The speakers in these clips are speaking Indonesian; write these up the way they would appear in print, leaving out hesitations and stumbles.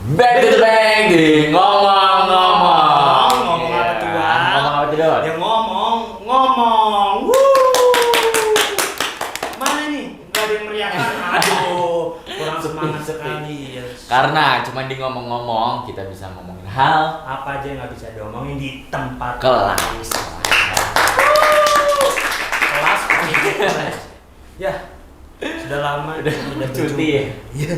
Back to the bank di ngomong-ngomong. Ngomong apa tuh, Bang? Ngomong apa tuh, Dot? Ya ngomong. Mana nih? Gak ada yang meriahkan. Aduh, kurang semangat sekali. Karena cuma di ngomong-ngomong kita bisa ngomongin hal Apa aja yang nggak bisa diomongin di tempat kelas. Kelas. Ya, sudah lama Udah cuti ya? Iya.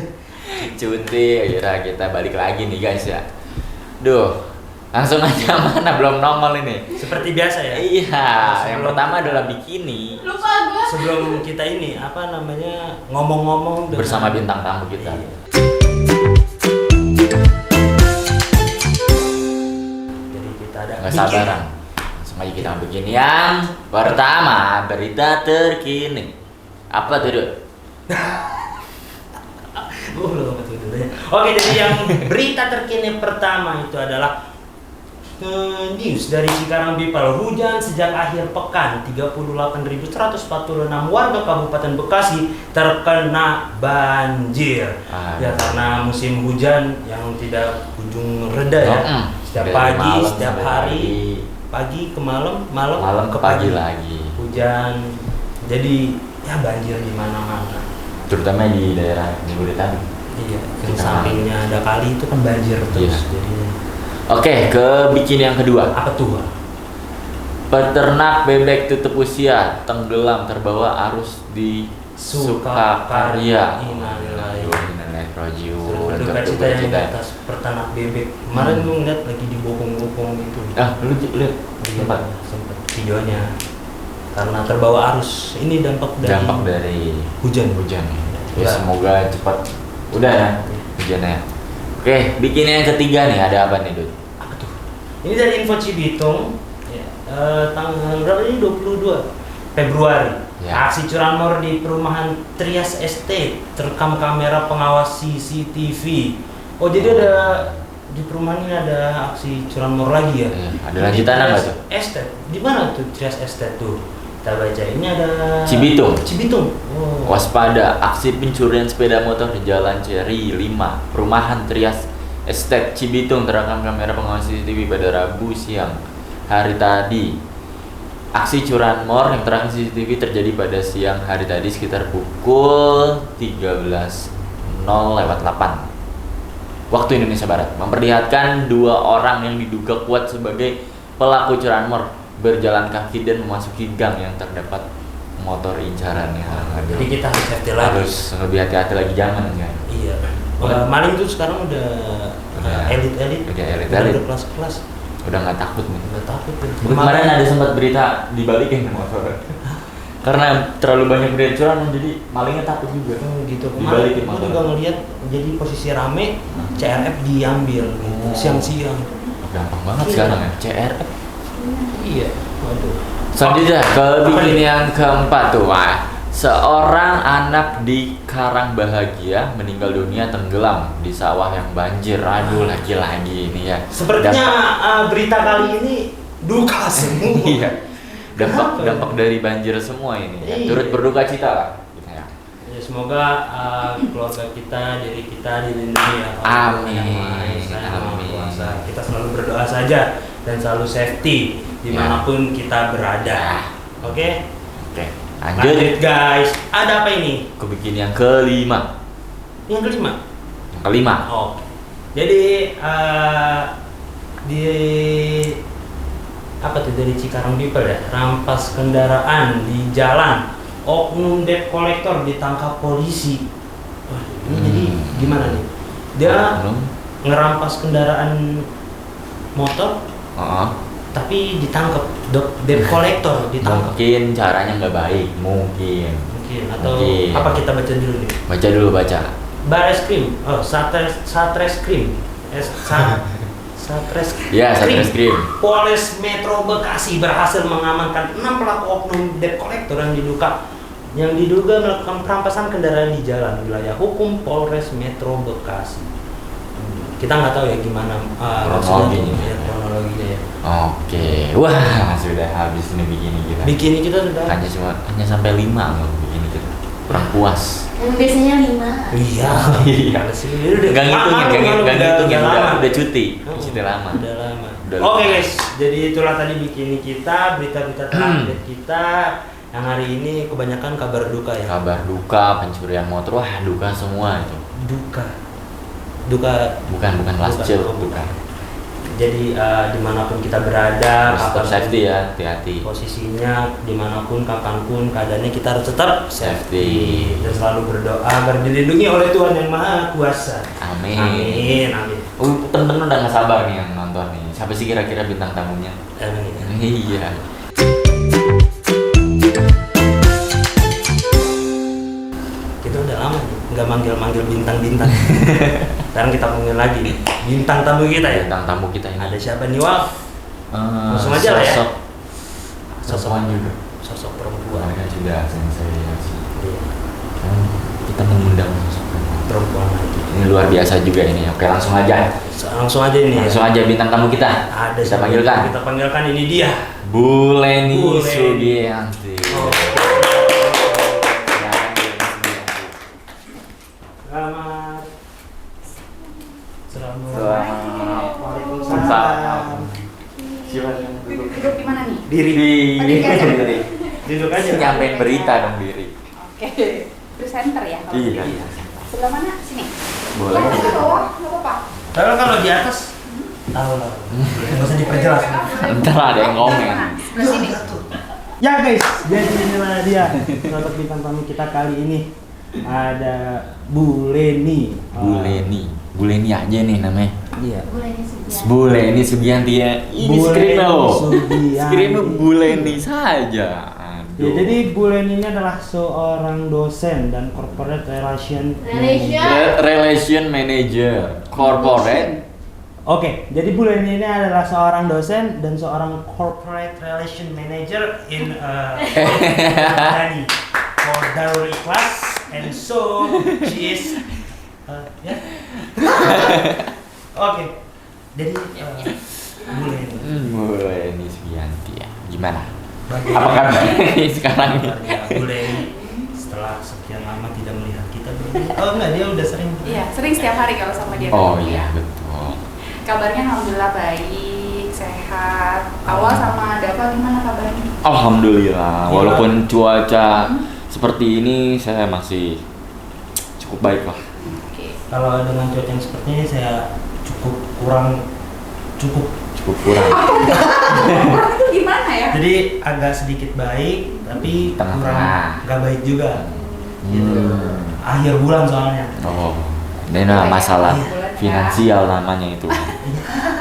Cuti, akhirnya kita balik lagi nih guys ya. Duh, langsung aja mana belum nongol ini. Seperti biasa ya. Iya, yang Sebelum pertama kita- adalah bikini Lupa gue. Sebelum kita ini apa namanya ngomong-ngomong dengan- bersama bintang tamu kita. Iya. Jadi kita ada Nggak sabaran. Langsung aja kita bikin yang pertama, berita terkini. Apa tuh, Dut? Gue belum ngerti dulu ya. Oke, jadi yang berita terkini pertama itu adalah news dari Cikarang Bipal. Hujan sejak akhir pekan, 38.146 warga Kabupaten Bekasi terkena banjir. Aduh. Ya karena musim hujan yang tidak kunjung reda ya. Setiap Dari pagi, malam setiap sampai hari, pagi ke malam, malam ke pagi lagi. Hujan. Jadi ya banjir di mana-mana. Terutama di daerah Jabodetabek. Iya, yang Kita- sampingnya ada kali itu kan banjir terus. Iya. Jadinya Oke, ke bikin yang kedua. apa tuh? Bang? Peternak bebek tutup usia tenggelam terbawa arus di Sukakarya. Innalillahi. Innalillahi. Duka cita yang di atas peternak bebek. Kemarin gue ngeliat lagi dibopong-bopong gitu. Ah, lu lihat Sempat videonya. Karena terbawa arus. Ini dampak dari hujan. hujan. Ya, Ya. semoga cepat udah ya hujannya. Oke, bikin yang ketiga nih, ada apa nih, Dut? Apa tuh? Ini dari Info Cibitung. Ya, tanggal berapa ini? 22 Februari. Ya. Aksi curanmor di perumahan Trias Estate terekam kamera pengawas CCTV. Oh, jadi ada di perumahan ini ada aksi curanmor lagi ya? Iya, ada lanjutannya nggak tuh? Estate. Di mana tuh Trias Estate tuh? Kita baca. Ini ada Cibitung. Oh. Waspada, aksi pencurian sepeda motor di Jalan Ceri 5, Perumahan Trias Estate Cibitung terekam kamera pengawas CCTV pada Rabu siang hari tadi. Aksi curanmor yang terekam CCTV terjadi pada siang hari tadi sekitar pukul 13.08 waktu Indonesia Barat, memperlihatkan dua orang yang diduga kuat sebagai pelaku curanmor berjalan kaki dan memasuki gang yang terdapat motor incarannya. Jadi kita harus hati lagi. Harus lebih hati-hati lagi, jangan kan. Iya. Udah. Maling tuh sekarang udah elit-elit. Udah elit-elit. Udah kelas-kelas. Udah nggak takut nih. Udah takut ya. Kemarin ada sempat berita dibalikin motor. Karena terlalu banyak berita curan, jadi malingnya takut juga. Gitu. Dibalikin Kemarin motor. gue juga ngeliat jadi posisi rame, CRF diambil gitu, siang-siang. Gampang banget Iya. sekarang ya. CRF. Iya. Waduh. Selanjutnya ke Apa bikin nih? yang keempat tuh, Wah. Seorang anak di Karang Bahagia meninggal dunia tenggelam di sawah yang banjir. Aduh, lagi-lagi ini ya. Sepertinya berita kali ini duka semua. Iya. Kenapa? Dampak dari banjir semua ini. Ya. Iya. Turut berduka cita lah. Gitu ya. Ya, semoga keluarga kita, diri kita dilindungi ya. Amin. Yang Maha Esa, Yang Maha Amin. Kuasa. Kita selalu berdoa saja dan selalu safety dimanapun kita berada. Oke? Oke. Lanjut. Lanjut guys. Ada apa ini? Aku bikin yang kelima. Yang kelima. Yang kelima. Oh. Jadi di apa tuh dari Cikarang Bipel ya? Rampas kendaraan di jalan. Oknum debt collector ditangkap polisi. Wah, ini jadi gimana nih? Dia Belum. ngerampas kendaraan motor Oh, tapi ditangkap debt collector ditangkap. mungkin caranya nggak baik. Mungkin. Mungkin atau Mungkin. apa kita baca dulu nih? Baca dulu, baca. Bareskrim, Satreskrim, Satreskrim. Ya, Satreskrim. Polres Metro Bekasi berhasil mengamankan 6 pelaku oknum debt collector yang diduga melakukan perampasan kendaraan di jalan wilayah hukum Polres Metro Bekasi. Kita nggak tahu ya gimana kronologinya ya. Oke. Wah, sudah habis nih bikini kita. Bikini kita sudah Hanya sampai 5 loh bikini kita. kurang puas. Yang biasanya 5. Iya. Iya. Gak ngitungin, udah cuti. Cuti lama. Udah lama. Udah Oke lama. guys, jadi itulah tadi bikini kita, berita-berita terupdate kita. Yang hari ini kebanyakan kabar duka ya. Kabar duka, pencurian motor, wah duka semua itu. Duka. Bukan last chill, Oh, bukan. Jadi dimanapun kita berada, Harus tetap kapanpun safety ya, hati-hati. posisinya, dimanapun, kapanpun keadaannya kita harus tetap Safety. dan selalu berdoa agar dilindungi oleh Tuhan yang Maha Kuasa. Amin. Amin. Oh, temen-temen udah gak sabar nih yang nonton nih. Siapa sih kira-kira bintang tamunya? Amin. Iya. Kita udah lama nih nggak manggil bintang-bintang. Sekarang kita panggil lagi nih bintang tamu kita ya. Bintang tamu kita ini. Ada siapa nih, Wal? Langsung aja lah ya. Sosok juga. Sosok perempuan. Mereka juga sensei. Iya, Kita mengundang sosok perempuan lagi. ini luar biasa juga ini. Oke, langsung aja. Langsung aja ini. Langsung aja bintang tamu kita. Ada Kita siapa? panggilkan. Kita panggilkan, ini dia. Bu Leni Bu Leni. Sugianti. Oh. Silakan, Bu Leni Sugianti. Selamat. Selamat. Waalaikumsalam. Silakan duduk. Duduk di mana nih? Diri. Diri. Duduk aja. Nyampein berita dong diri. Oke. Presenter ya kalau Iya. gitu. Sebelah mana? Sini. Boleh. Boleh di bawah, nggak apa-apa. Kalau di atas tahu lah. Nggak usah diperjelas. Ntar ada yang komen. Sebelah sini. Ya guys, jadi inilah dia sosok bintang tamu kita kali ini. Ada Bu Leni. Bu Leni aja nih namanya. Iya. Boleh ini sebelah. Bu Leni Sugianti ya. Ini Bu skripnya Leni loh. Sugianti. Skripnya Bu Leni saja. Ya, Aduh. jadi Bu Leni ini adalah seorang dosen dan corporate relation. Relation Manager Corporate. Oke, jadi Bu Leni ini adalah seorang dosen dan seorang corporate relation manager in company for Darul Ikhlas, and so she is ya. Oke, jadi Bu Leni. Bu Leni Sugianti ya. Gimana? Bagaimana? Apa kabar sekarang? Ya, Bu Leni setelah sekian lama tidak melihat kita berdua. Oh enggak, dia udah sering. Iya, sering setiap hari kalau sama dia. Oh ketemu iya ya. betul. Kabarnya alhamdulillah baik, sehat. Awal sama Dava gimana kabarnya? Alhamdulillah. Iya. Walaupun cuaca seperti ini saya masih cukup baik lah. Oke. Kalau dengan cuaca yang seperti ini saya kurang. Cukup kurang. Orang itu gimana ya? Jadi agak sedikit baik, tapi Tengah-tengah. nggak baik juga. Gitu. Akhir bulan soalnya. Oh. Ini masalah Bulan ya. finansial namanya itu.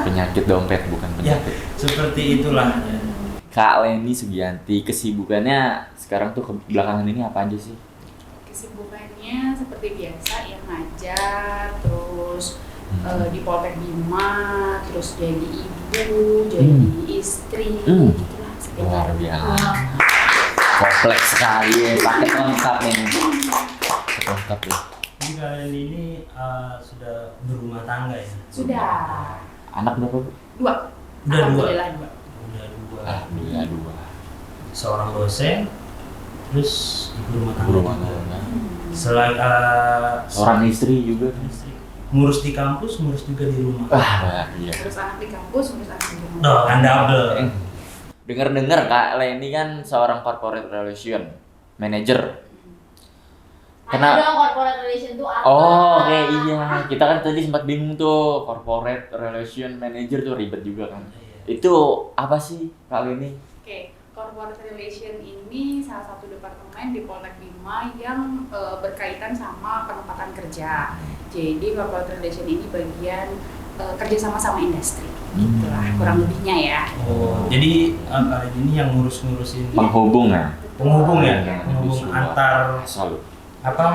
Penyakit dompet bukan Ya, penyakit. seperti itulah. Kak Leni Sugianti, kesibukannya sekarang tuh belakangan ini apa aja sih? Kesibukannya seperti biasa ya, ngajar, terus di Poltek Bima, terus jadi ibu, jadi istri, gitulah Luar sekitar. biasa. Kompleks sekali ya, paket lengkap ini. Lengkap ya. Jadi kalian ini sudah berumah tangga ya? Sudah. Anak berapa bu? 2. Udah 2. Alhamdulillah 2. Udah 2. Alhamdulillah 2. Seorang dosen, terus ibu rumah tangga. Rumah juga. tangga. Selain Seorang istri juga kan? istri. Ngurus di kampus, ngurus juga di rumah. Iya. Terus anak di kampus, terus anak di rumah. Tuh, kan double. Dengar-dengar Kak Leni kan seorang corporate relation manager. Ada dong corporate relation itu apa? Oh, oke iya. Kita kan tadi sempat bingung tuh corporate relation manager tuh ribet juga kan. Itu apa sih Kak Leni? Oke, corporate relation ini salah satu departemen di Poltek Bima yang berkaitan sama penempatan kerja. Jadi corporate relation ini bagian kerjasama sama industri. Itulah kurang lebihnya ya. Oh, jadi kalian ini yang ngurus-ngurusin Penghubung ya? penghubung ya, Iya, penghubung bisa. antar Salut. apa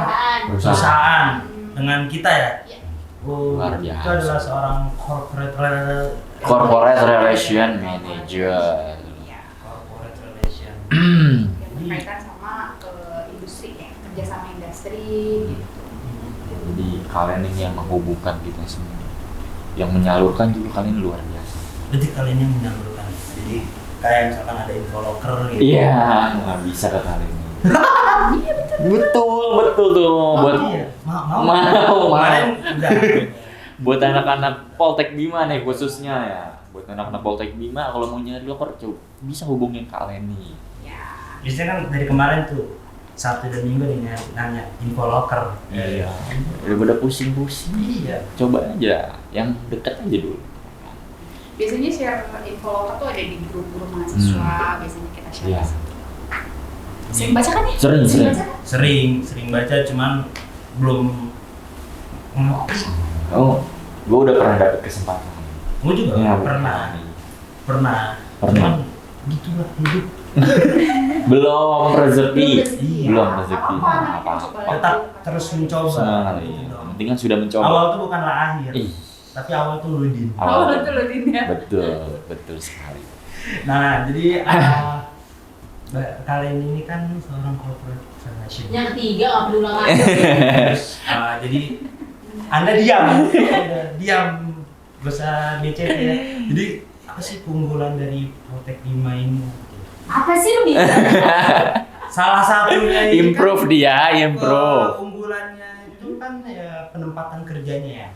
Perusahaan. perusahaan dengan kita ya. Iya. Oh, Luar itu biasa. adalah seorang Corporate relation manager. Iya. corporate relation. Yang berkaitan sama industri ya, kerja sama industri gitu. Jadi kalian ini yang menghubungkan kita semua. Yang menyalurkan juga kalian luar biasa. Berarti kalian yang menyalurkan. Jadi kayak misalkan ada info locker gitu. Iya, nggak bisa ke kalian ini. Iya betul. Betul tuh buat Iya. Mau. Mau. Udah. buat anak-anak Poltek Bima nih khususnya ya. Buat anak-anak Poltek Bima kalau mau nyari loker coba bisa hubungin Kak Leni. Ya. Biasanya kan dari kemarin tuh Sabtu dan Minggu nih nanya info loker. Iya. Daripada pusing-pusing. Iya. Coba aja yang dekat aja dulu. Biasanya share info loker tuh ada di grup-grup mahasiswa, biasanya kita share. Iya. Sering baca kan ya? Sering. baca kan? Sering baca cuman belum Oh, gue udah pernah dapet kesempatan. gue juga Ya, pernah cuman gitulah hidup. Belum rezeki. Belum Iya. rezeki. Apa-apa, Apa-apa. Tetap terus mencoba. Semangat, iya. Penting kan sudah mencoba. Awal tuh bukanlah akhir, Ih, tapi awal tuh ludin. Oh, betul loh Dinda. betul sekali. Nah, jadi kalian ini kan seorang corporate relation. Yang ketiga nggak perlu ulang lagi. Terus, jadi Anda diam, gak usah BCT ya. Jadi apa sih keunggulan dari Poltek Bima ini? Apa sih lu bisa? Salah satunya ini Improve dia, improve. keunggulannya itu kan ya penempatan kerjanya ya.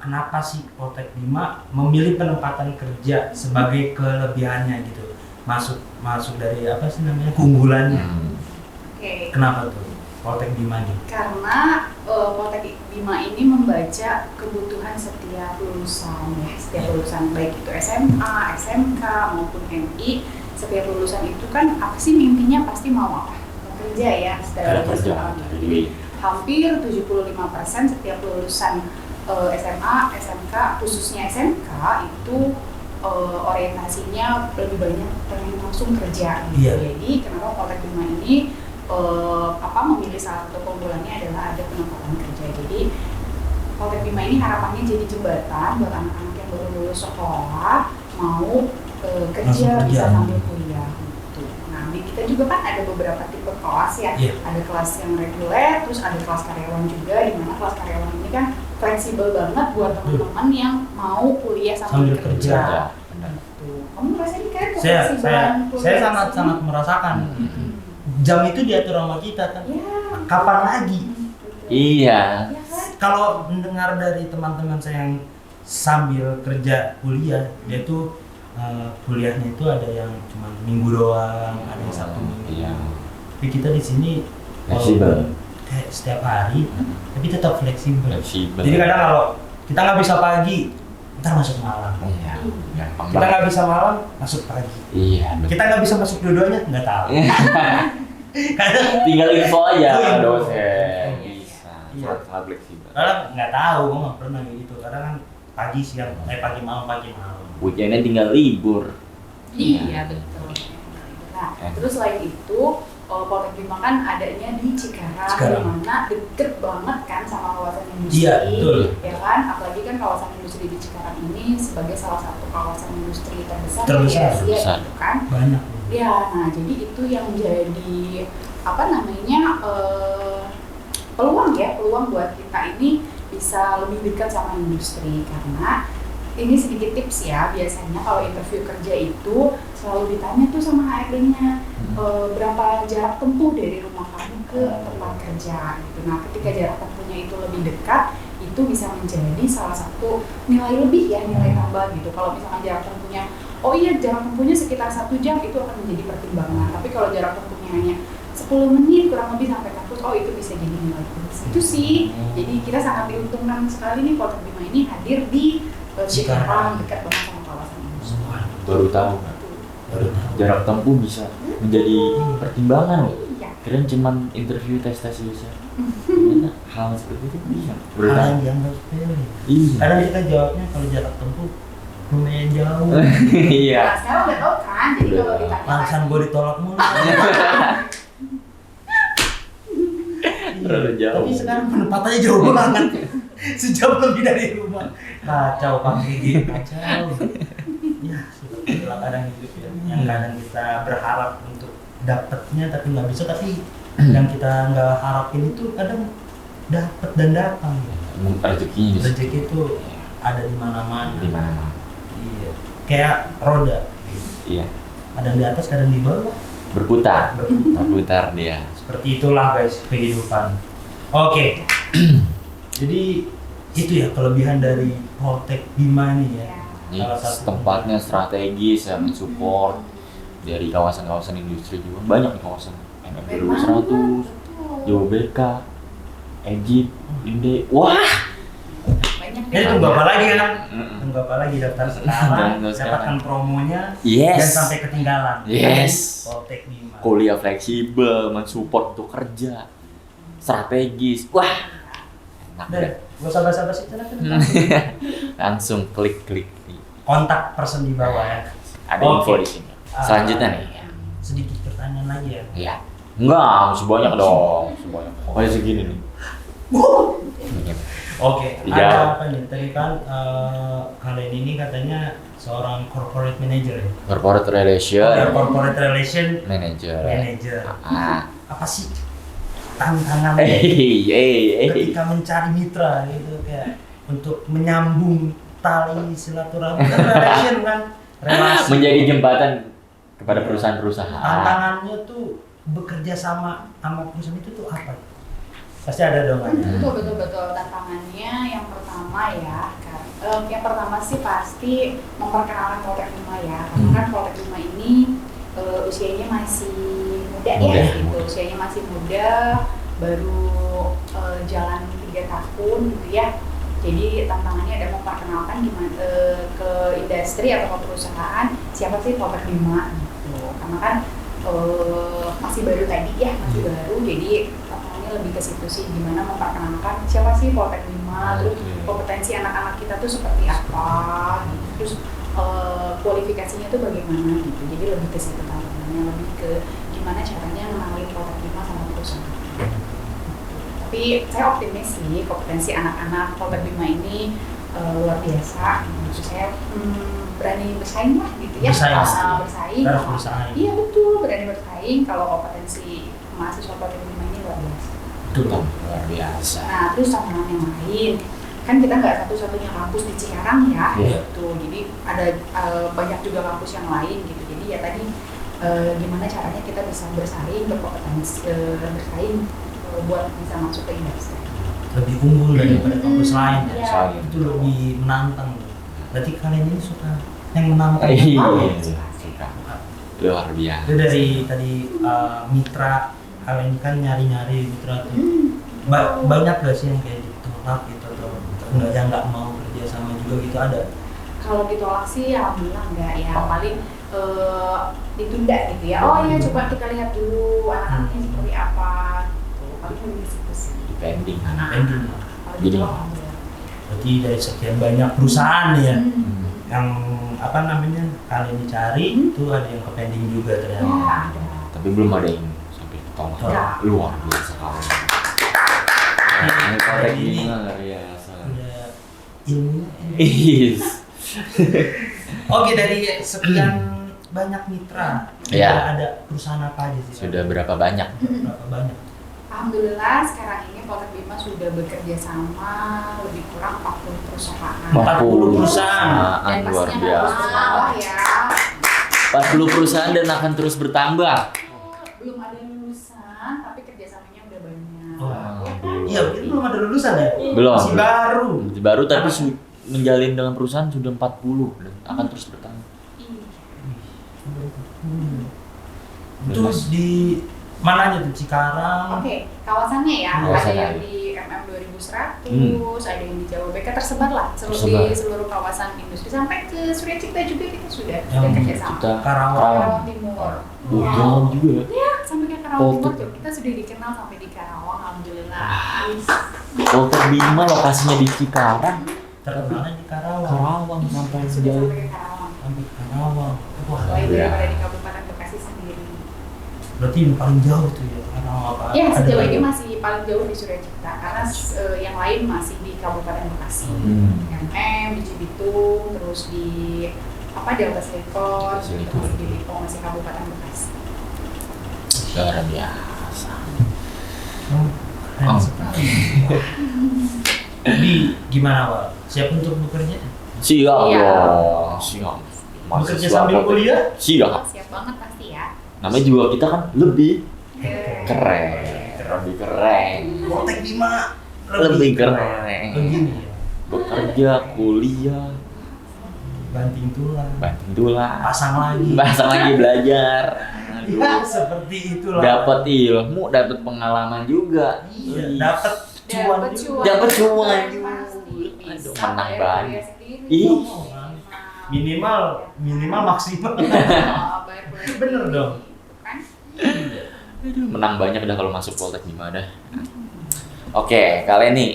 Kenapa sih Poltek Bima memilih penempatan kerja sebagai kelebihannya gitu? Masuk dari apa sih namanya keunggulannya? Oke. Kenapa tuh Poltek Bima nih? Karena Poltek Bima ini membaca kebutuhan setiap lulusan ya, setiap lulusan baik itu SMA, SMK maupun MI, setiap lulusan itu kan apa sih mimpinya pasti mau apa? Bekerja ya, Ada kerja. Jadi hampir 75% setiap lulusan SMA, SMK, khususnya SMK itu orientasinya lebih banyak pengen langsung kerja gitu. Iya. Jadi kenapa Poltek Bima ini memilih salah satu keunggulannya adalah ada penempatan kerja. Jadi Poltek Bima ini harapannya jadi jembatan buat anak-anak yang baru lulus sekolah mau kerja bisa sambil kuliah gitu. Nah, di kita juga kan ada beberapa tipe kelas ya. Iya. Ada kelas yang reguler, terus ada kelas karyawan juga, di mana kelas karyawan ini kan fleksibel banget buat teman-teman yang mau kuliah sambil kerja. Ya, benar. Gitu. Kamu ngerasain kan Saya kefleksibelan kuliah sangat merasakan. Jam itu diatur sama kita kan. Ya. Kapan lagi? Iya. Ya kan? Kalau mendengar dari teman-teman saya yang sambil kerja kuliah, dia tuh kuliahnya itu ada yang cuma minggu doang, ada yang Sabtu minggu. Iya. Tapi kita di sini Fleksibel. walaupun setiap hari, tapi tetap fleksibel. Fleksibel. Jadi kadang kalau kita nggak bisa pagi, ntar masuk malam. Iya, gampang Kita banget. nggak bisa malam, masuk pagi. Iya, betul. Kita nggak bisa masuk dua-duanya, nggak tahu. Kadang Tinggal info aja Oh, ke info. dosen. Bisa. Iya. Sangat fleksibel. kadang nggak tahu, gue nggak pernah kayak gitu. Kadang kan pagi siang, pagi malam. Weekendnya tinggal libur. Iya betul. Nah, terus selain itu Poltek Bima kan adanya di Cikarang, di mana deket banget kan sama kawasan industri. Iya, betul. Ya kan, apalagi kan kawasan industri di Cikarang ini sebagai salah satu kawasan industri terbesar Terbesar. di Asia gitu kan. Banyak. Ya, nah jadi itu yang jadi peluang buat kita ini bisa lebih dekat sama industri. Karena ini sedikit tips ya, biasanya kalau interview kerja itu selalu ditanya tuh sama HRD-nya berapa jarak tempuh dari rumah kamu ke tempat kerja gitu. Nah, ketika jarak tempuhnya itu lebih dekat, itu bisa menjadi salah satu nilai lebih ya, nilai tambah gitu. Kalau misalkan jarak tempuhnya, oh iya jarak tempuhnya sekitar 1 jam, itu akan menjadi pertimbangan. Tapi kalau jarak tempuhnya hanya 10 menit kurang lebih sampai kampus, oh itu bisa jadi nilai plus. Itu sih, jadi kita sangat diuntungkan sekali nih Poltek Bima ini hadir di Cikarang, dekat banget sama kawasan industri. Baru tahu. Jarak tempuh bisa menjadi pertimbangan loh. Iya. Kirain cuman interview tes bisa. Ternyata hal seperti itu bisa. Baru Hal tahu. yang dianggap sepele. Iya. Kadang kita jawabnya kalau jarak tempuh lumayan jauh. Iya. Nah, sekarang udah tau kan, jadi Udah kalau tahu. ditanya Pantesan gue ditolak mulu. Terlalu jauh. Tapi sekarang penempatannya jauh banget. Sejam lebih dari rumah. Kacau Pak Gigi, kacau. Ya, seperti itulah kadang hidup ya. Yang kadang kita berharap untuk dapatnya tapi nggak bisa, tapi yang kita nggak harapin itu kadang dapat dan datang. Rezekinya di situ. Rezeki itu ada di mana-mana. Di mana? Iya. Kayak roda. Iya. Kadang di atas, kadang di bawah. berputar dia. Seperti itulah guys kehidupan. Oke. Jadi itu ya kelebihan dari Poltek Bima nih ya. Ini Salah satu tempatnya strategis ya, mensupport dari kawasan-kawasan industri juga banyak nih kawasan MM 2100, JOBK, Egypt, Inde. Wah, Banyak Jadi tunggu apa lagi kan? Tunggu apa lagi daftar sekarang, Daftar sekarang. dapatkan promonya, Yes. dan sampai ketinggalan. Yes. Poltek Bima. Kuliah fleksibel, mensupport untuk kerja, strategis. Wah, enak Udah, deh. gak usah basa-basi silakan. Langsung klik. Kontak person di bawah ya. Ada Oke. info di sini. Selanjutnya nih. Sedikit pertanyaan lagi ya. Iya. Enggak, sebanyak dong. Sebanyak. Oh, segini nih. Oke, Iya. ada apa nih? Tadi kan kalian ini katanya seorang corporate manager ya? Corporate relation Corporate relation manager. manager. Ah. Apa sih tantangan ketika mencari mitra gitu kayak untuk menyambung tali silaturahmi kan relation kan relasi. Menjadi jembatan kepada perusahaan-perusahaan. Tantangannya tuh bekerja sama perusahaan itu tuh apa? Pasti ada dong kan? Betul tantangannya yang pertama ya yang pertama sih pasti memperkenalkan Poltek Bima ya karena kan Poltek Bima ini usianya masih muda ya gitu usianya masih muda baru jalan 3 tahun gitu ya jadi tantangannya ada memperkenalkan gimana ke industri atau ke perusahaan siapa sih Poltek Bima gitu karena kan masih baru tadi ya masih baru jadi lebih ke situ sih gimana memperkenalkan siapa sih Poltek Bima terus kompetensi anak-anak kita tuh seperti apa gitu. Terus kualifikasinya tuh bagaimana gitu jadi lebih ke situ tantangannya lebih ke gimana caranya mengenalin Poltek Bima sama perusahaan tapi saya optimis sih kompetensi anak-anak Poltek Bima ini luar biasa gitu saya berani bersaing lah gitu ya bersaing Harus bersaing. iya betul berani bersaing kalau kompetensi mahasiswa Poltek Bima ini luar biasa Betul. Luar biasa. nah terus tantangan yang lain kan kita nggak satu-satunya kampus di Cikarang ya Iya. gitu jadi ada banyak juga kampus yang lain gitu jadi ya tadi gimana caranya kita bisa bersaing berkompetensi bersaing buat bisa masuk ke industri Lebih unggul daripada kampus lain ya. Iya. Itu lebih menantang. Berarti kalian ini suka yang menantang. Iya. Luar biasa. Itu dari tadi mitra kalian kan nyari-nyari mitra tuh. Banyak gak sih yang kayak ditolak gitu atau yang nggak mau kerja sama juga gitu ada? kalau ditolak sih alhamdulillah enggak ya paling ditunda gitu ya oh ya coba kita lihat dulu anak-anaknya seperti apa gitu paling lebih situ sih Depending. Pending. kalau Jadi- ditolak alhamdulillah Berarti dari sekian banyak perusahaan ya yang apa namanya kalian dicari itu ada yang pending juga ya ternyata. ada Tapi belum ada yang sampai tolak. Ya. Luar biasa sekali. Ini Poltek Bima luar biasa. Udah ilmunya. Is. Oke dari sekian banyak mitra, Ya. ada perusahaan apa aja sih? Sudah berapa banyak? Berapa banyak? alhamdulillah sekarang ini Poltek Bima sudah bekerja sama lebih kurang 40 perusahaan 40 perusahaan. dan Luar pastinya biasa. harus bertambah ya 40 perusahaan dan akan terus bertambah. belum ada lulusan tapi kerjasamanya udah banyak Wah. Ya kan? Iya, ini belum ada lulusan ya? Belum. Masih baru. Baru tapi menjalin dengan perusahaan sudah 40 dan akan terus bertambah. Iya. Itu di mana aja tuh Cikarang? Oke, kawasannya ya, ada Kawasannya. yang di MM 2100, ada yang di Jawa BK tersebar lah Tersebar. di seluruh kawasan industri sampai ke Surya Cipta juga kita sudah Yang kerjasama. Kita Karawang. Karawang Timur. jauh juga ya. Ya, sampai ke Karawang Timur Poltek. tuh. Kita sudah dikenal sampai di Karawang, alhamdulillah. Poltek Bima lokasinya di Cikarang. Terkenalnya di Karawang. Karawang sampai Sudah sejauh. sampai ke Karawang. Sampai Karawang. Wah, Selain Iya. daripada di Kabupaten Bekasi sendiri. berarti yang paling jauh tuh ya Karawang apa? Ya, Ada sejauh lagi? ini masih paling jauh di Surya Cipta karena yang lain masih di Kabupaten Bekasi. MM, di Cibitung, terus di Delta Slikor, Slikor. masih di Depok, masih Kabupaten Bekasi. Luar biasa. Keren Oh. sekali. Jadi gimana Pak? Siap untuk bekerja? Siap Iya. dong. Siap. Bekerja sambil kuliah? Siap. Siap banget pasti ya. Namanya juga kita kan lebih Keren. keren. Poltek 5 Lebih keren. Begini ya. Bekerja, kuliah, Banting tulang. Pasang lagi belajar. Aduh. Ya seperti itulah. Dapat ilmu, dapat pengalaman juga. Iya, dapat cuan juga. Dapat cuan. Pasti Aduh, bisa menang bayar banget. kuliah sendiri. Ih. Minimal maksimal. Bayar kuliah Bener sendiri, dong. kan? Aduh, menang banyak dah kalau masuk Poltek 5 dah. Oke, kalian nih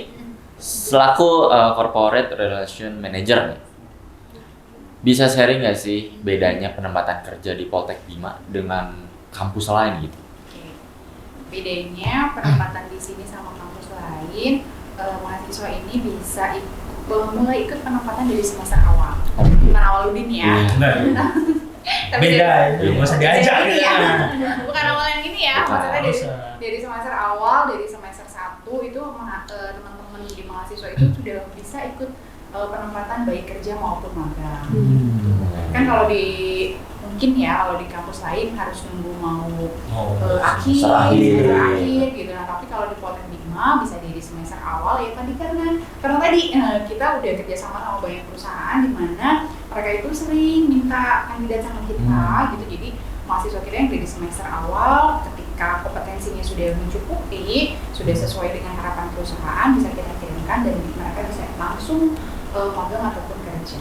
selaku corporate relation manager nih, bisa sharing nggak sih bedanya penempatan kerja di Poltek 5 dengan kampus lain gitu? Oke. Bedanya penempatan di sini sama kampus lain, mahasiswa ini bisa mulai ikut penempatan dari semester awal. Bukan awal udin ya. Nah, Tapi beda dari- ya, nggak usah diajak Ini ya. Bukan awal yang ini ya, Bukan. maksudnya Nggak usah. dari semester awal, dari semester 1 itu teman-teman di mahasiswa itu sudah bisa ikut penempatan baik kerja maupun magang. Kan kalau di mungkin ya kalau di kampus lain harus nunggu mau akhir, semester akhir. semester akhir gitu. Nah, tapi kalau di Poltek 5 bisa dari semester awal ya tadi karena tadi kita udah kerjasama sama banyak perusahaan di mana mereka itu sering minta kandidat sama kita gitu. Jadi mahasiswa kita yang dari semester awal ketika kompetensinya sudah mencukupi, sudah sesuai dengan harapan perusahaan bisa kita kirimkan dan mereka bisa langsung magang ataupun kerja.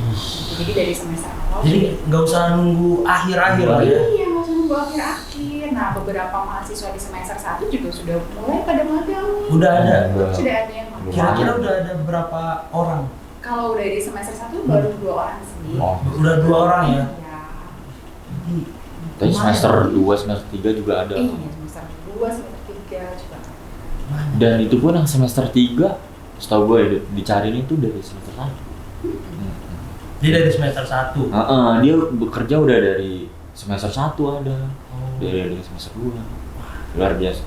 Jadi dari semester awal. Jadi nggak usah nunggu akhir-akhir lah ya. Iya, nggak usah nunggu akhir-akhir. Nah, beberapa mahasiswa di semester 1 juga sudah mulai pada magang. Udah ada. Sudah ada yang magang. Kira-kira udah ada berapa orang? Kalau udah di semester 1 baru 2 orang sih. Oh. Udah 2 orang ya. Iya. Jadi, Tapi lumayan. semester 2, semester 3 juga ada. Iya, semester 2, semester 3 juga. Lumayan. Dan itu pun yang semester 3, setahu gue ya, dicariin itu dari semester 1. Dia dari semester 1. Dia bekerja udah dari semester 1 ada. Oh. Dari semester 2. Luar biasa.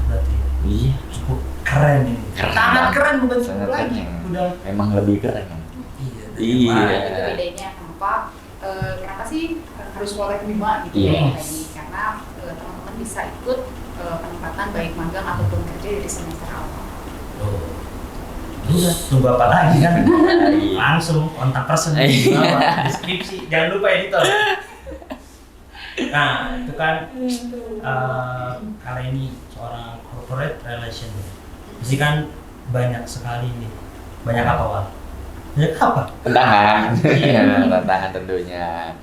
Berarti Iya. cukup keren ini. Keren Sangat banget. keren bukan Sangat cukup lagi. keren. Udah. Emang lebih keren. Iya. Iya. Nah, itu bedanya kenapa kenapa sih harus Poltek 5 gitu Yes. ya tadi karena teman-teman bisa ikut penempatan baik magang ataupun kerja dari semester awal. Loh. Udah, tunggu apa lagi kan? Langsung kontak person di bawah deskripsi. Jangan lupa editor. Nah, itu kan kali ini seorang corporate relation. Pasti kan banyak sekali nih. Banyak apa, Wal? Banyak apa? Tantangan. Iya. Tantangan tentunya.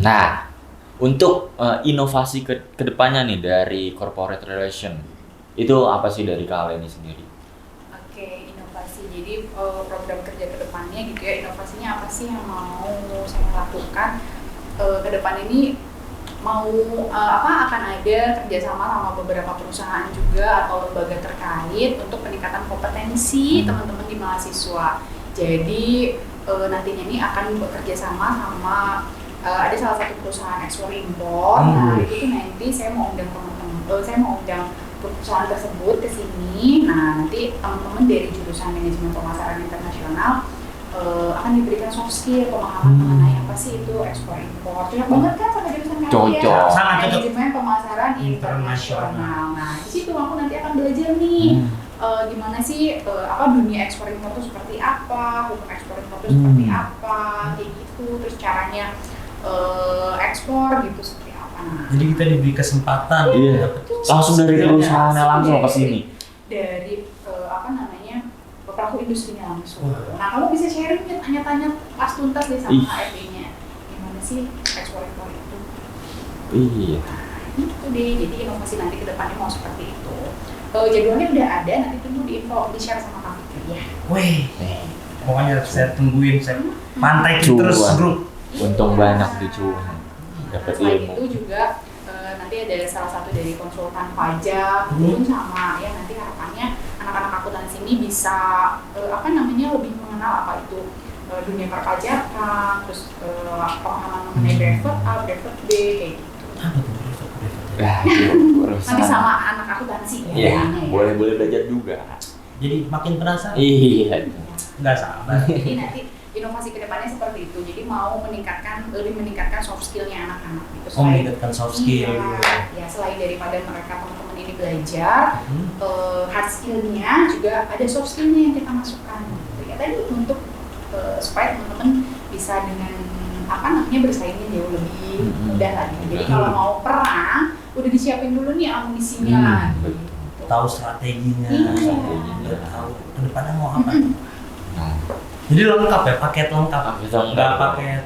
Nah, untuk inovasi ke depannya nih dari corporate relation, itu apa sih dari kalian ini sendiri? Oke, inovasi. Jadi program kerja ke depannya gitu ya, inovasinya apa sih yang mau saya lakukan ke depan ini mau akan ada kerjasama sama beberapa perusahaan juga atau lembaga terkait untuk peningkatan kompetensi teman-teman di mahasiswa. Jadi nantinya ini akan bekerja sama ada salah satu perusahaan ekspor impor. Nah, itu tuh nanti saya mau undang teman-teman, saya mau undang perusahaan tersebut ke sini. Nah, nanti teman-teman dari jurusan manajemen pemasaran internasional akan diberikan soft skill, pemahaman mengenai apa sih itu ekspor impor. Cocok banget kan sama jurusan kalian? Cocok. Sangat cocok. Manajemen pemasaran internasional. Nah, di situ aku nanti akan belajar nih gimana sih dunia ekspor impor itu seperti apa, hukum ekspor impor itu seperti apa, kayak gitu. Terus caranya ekspor gitu seperti apa. Nah, Jadi kita diberi kesempatan Iya. dapet Langsung dari skillnya. perusahaannya langsung ke sini. Dari pelaku industrinya langsung. Nah, kamu bisa sharing tanya-tanya pas tuntas deh sama Ih. HRD-nya. Gimana sih ekspor impor itu? Iya. Nah, itu deh. Jadi inovasi nanti ke depannya mau seperti itu. Jadwalnya udah ada, nanti tunggu di-share sama Kak Fikri ya. Wih, pokoknya saya tungguin, saya pantai terus Cuan. grup. Untung banyak dicuan. Dapat Selain ilmu. itu juga nanti ada salah satu dari konsultan pajak sama ya nanti harapannya anak-anak akuntansi ini bisa lebih mengenal apa itu dunia perpajakan, terus pemahaman mengenai brevet A, brevet B kayak gitu. Apa tuh brevet? Nanti sama anak akuntansi Iya, ya. boleh belajar juga. Jadi makin penasaran. Iya. Nggak sabar. Jadi nanti inovasi kedepannya seperti itu. Jadi mau lebih meningkatkan soft skillnya anak-anak gitu. Meningkatkan soft skill. Ya selain daripada mereka teman-teman ini belajar, hard skillnya juga ada soft skillnya yang kita masukkan. Gitu. Ya tadi untuk supaya teman-teman bisa dengan bersaingnya jauh lebih mudah lagi. Jadi kalau mau perang, udah disiapin dulu nih amunisinya. Gitu. Tahu strateginya, Iya. tahu kedepannya mau apa. Jadi lengkap ya, paket lengkap. Nggak paket.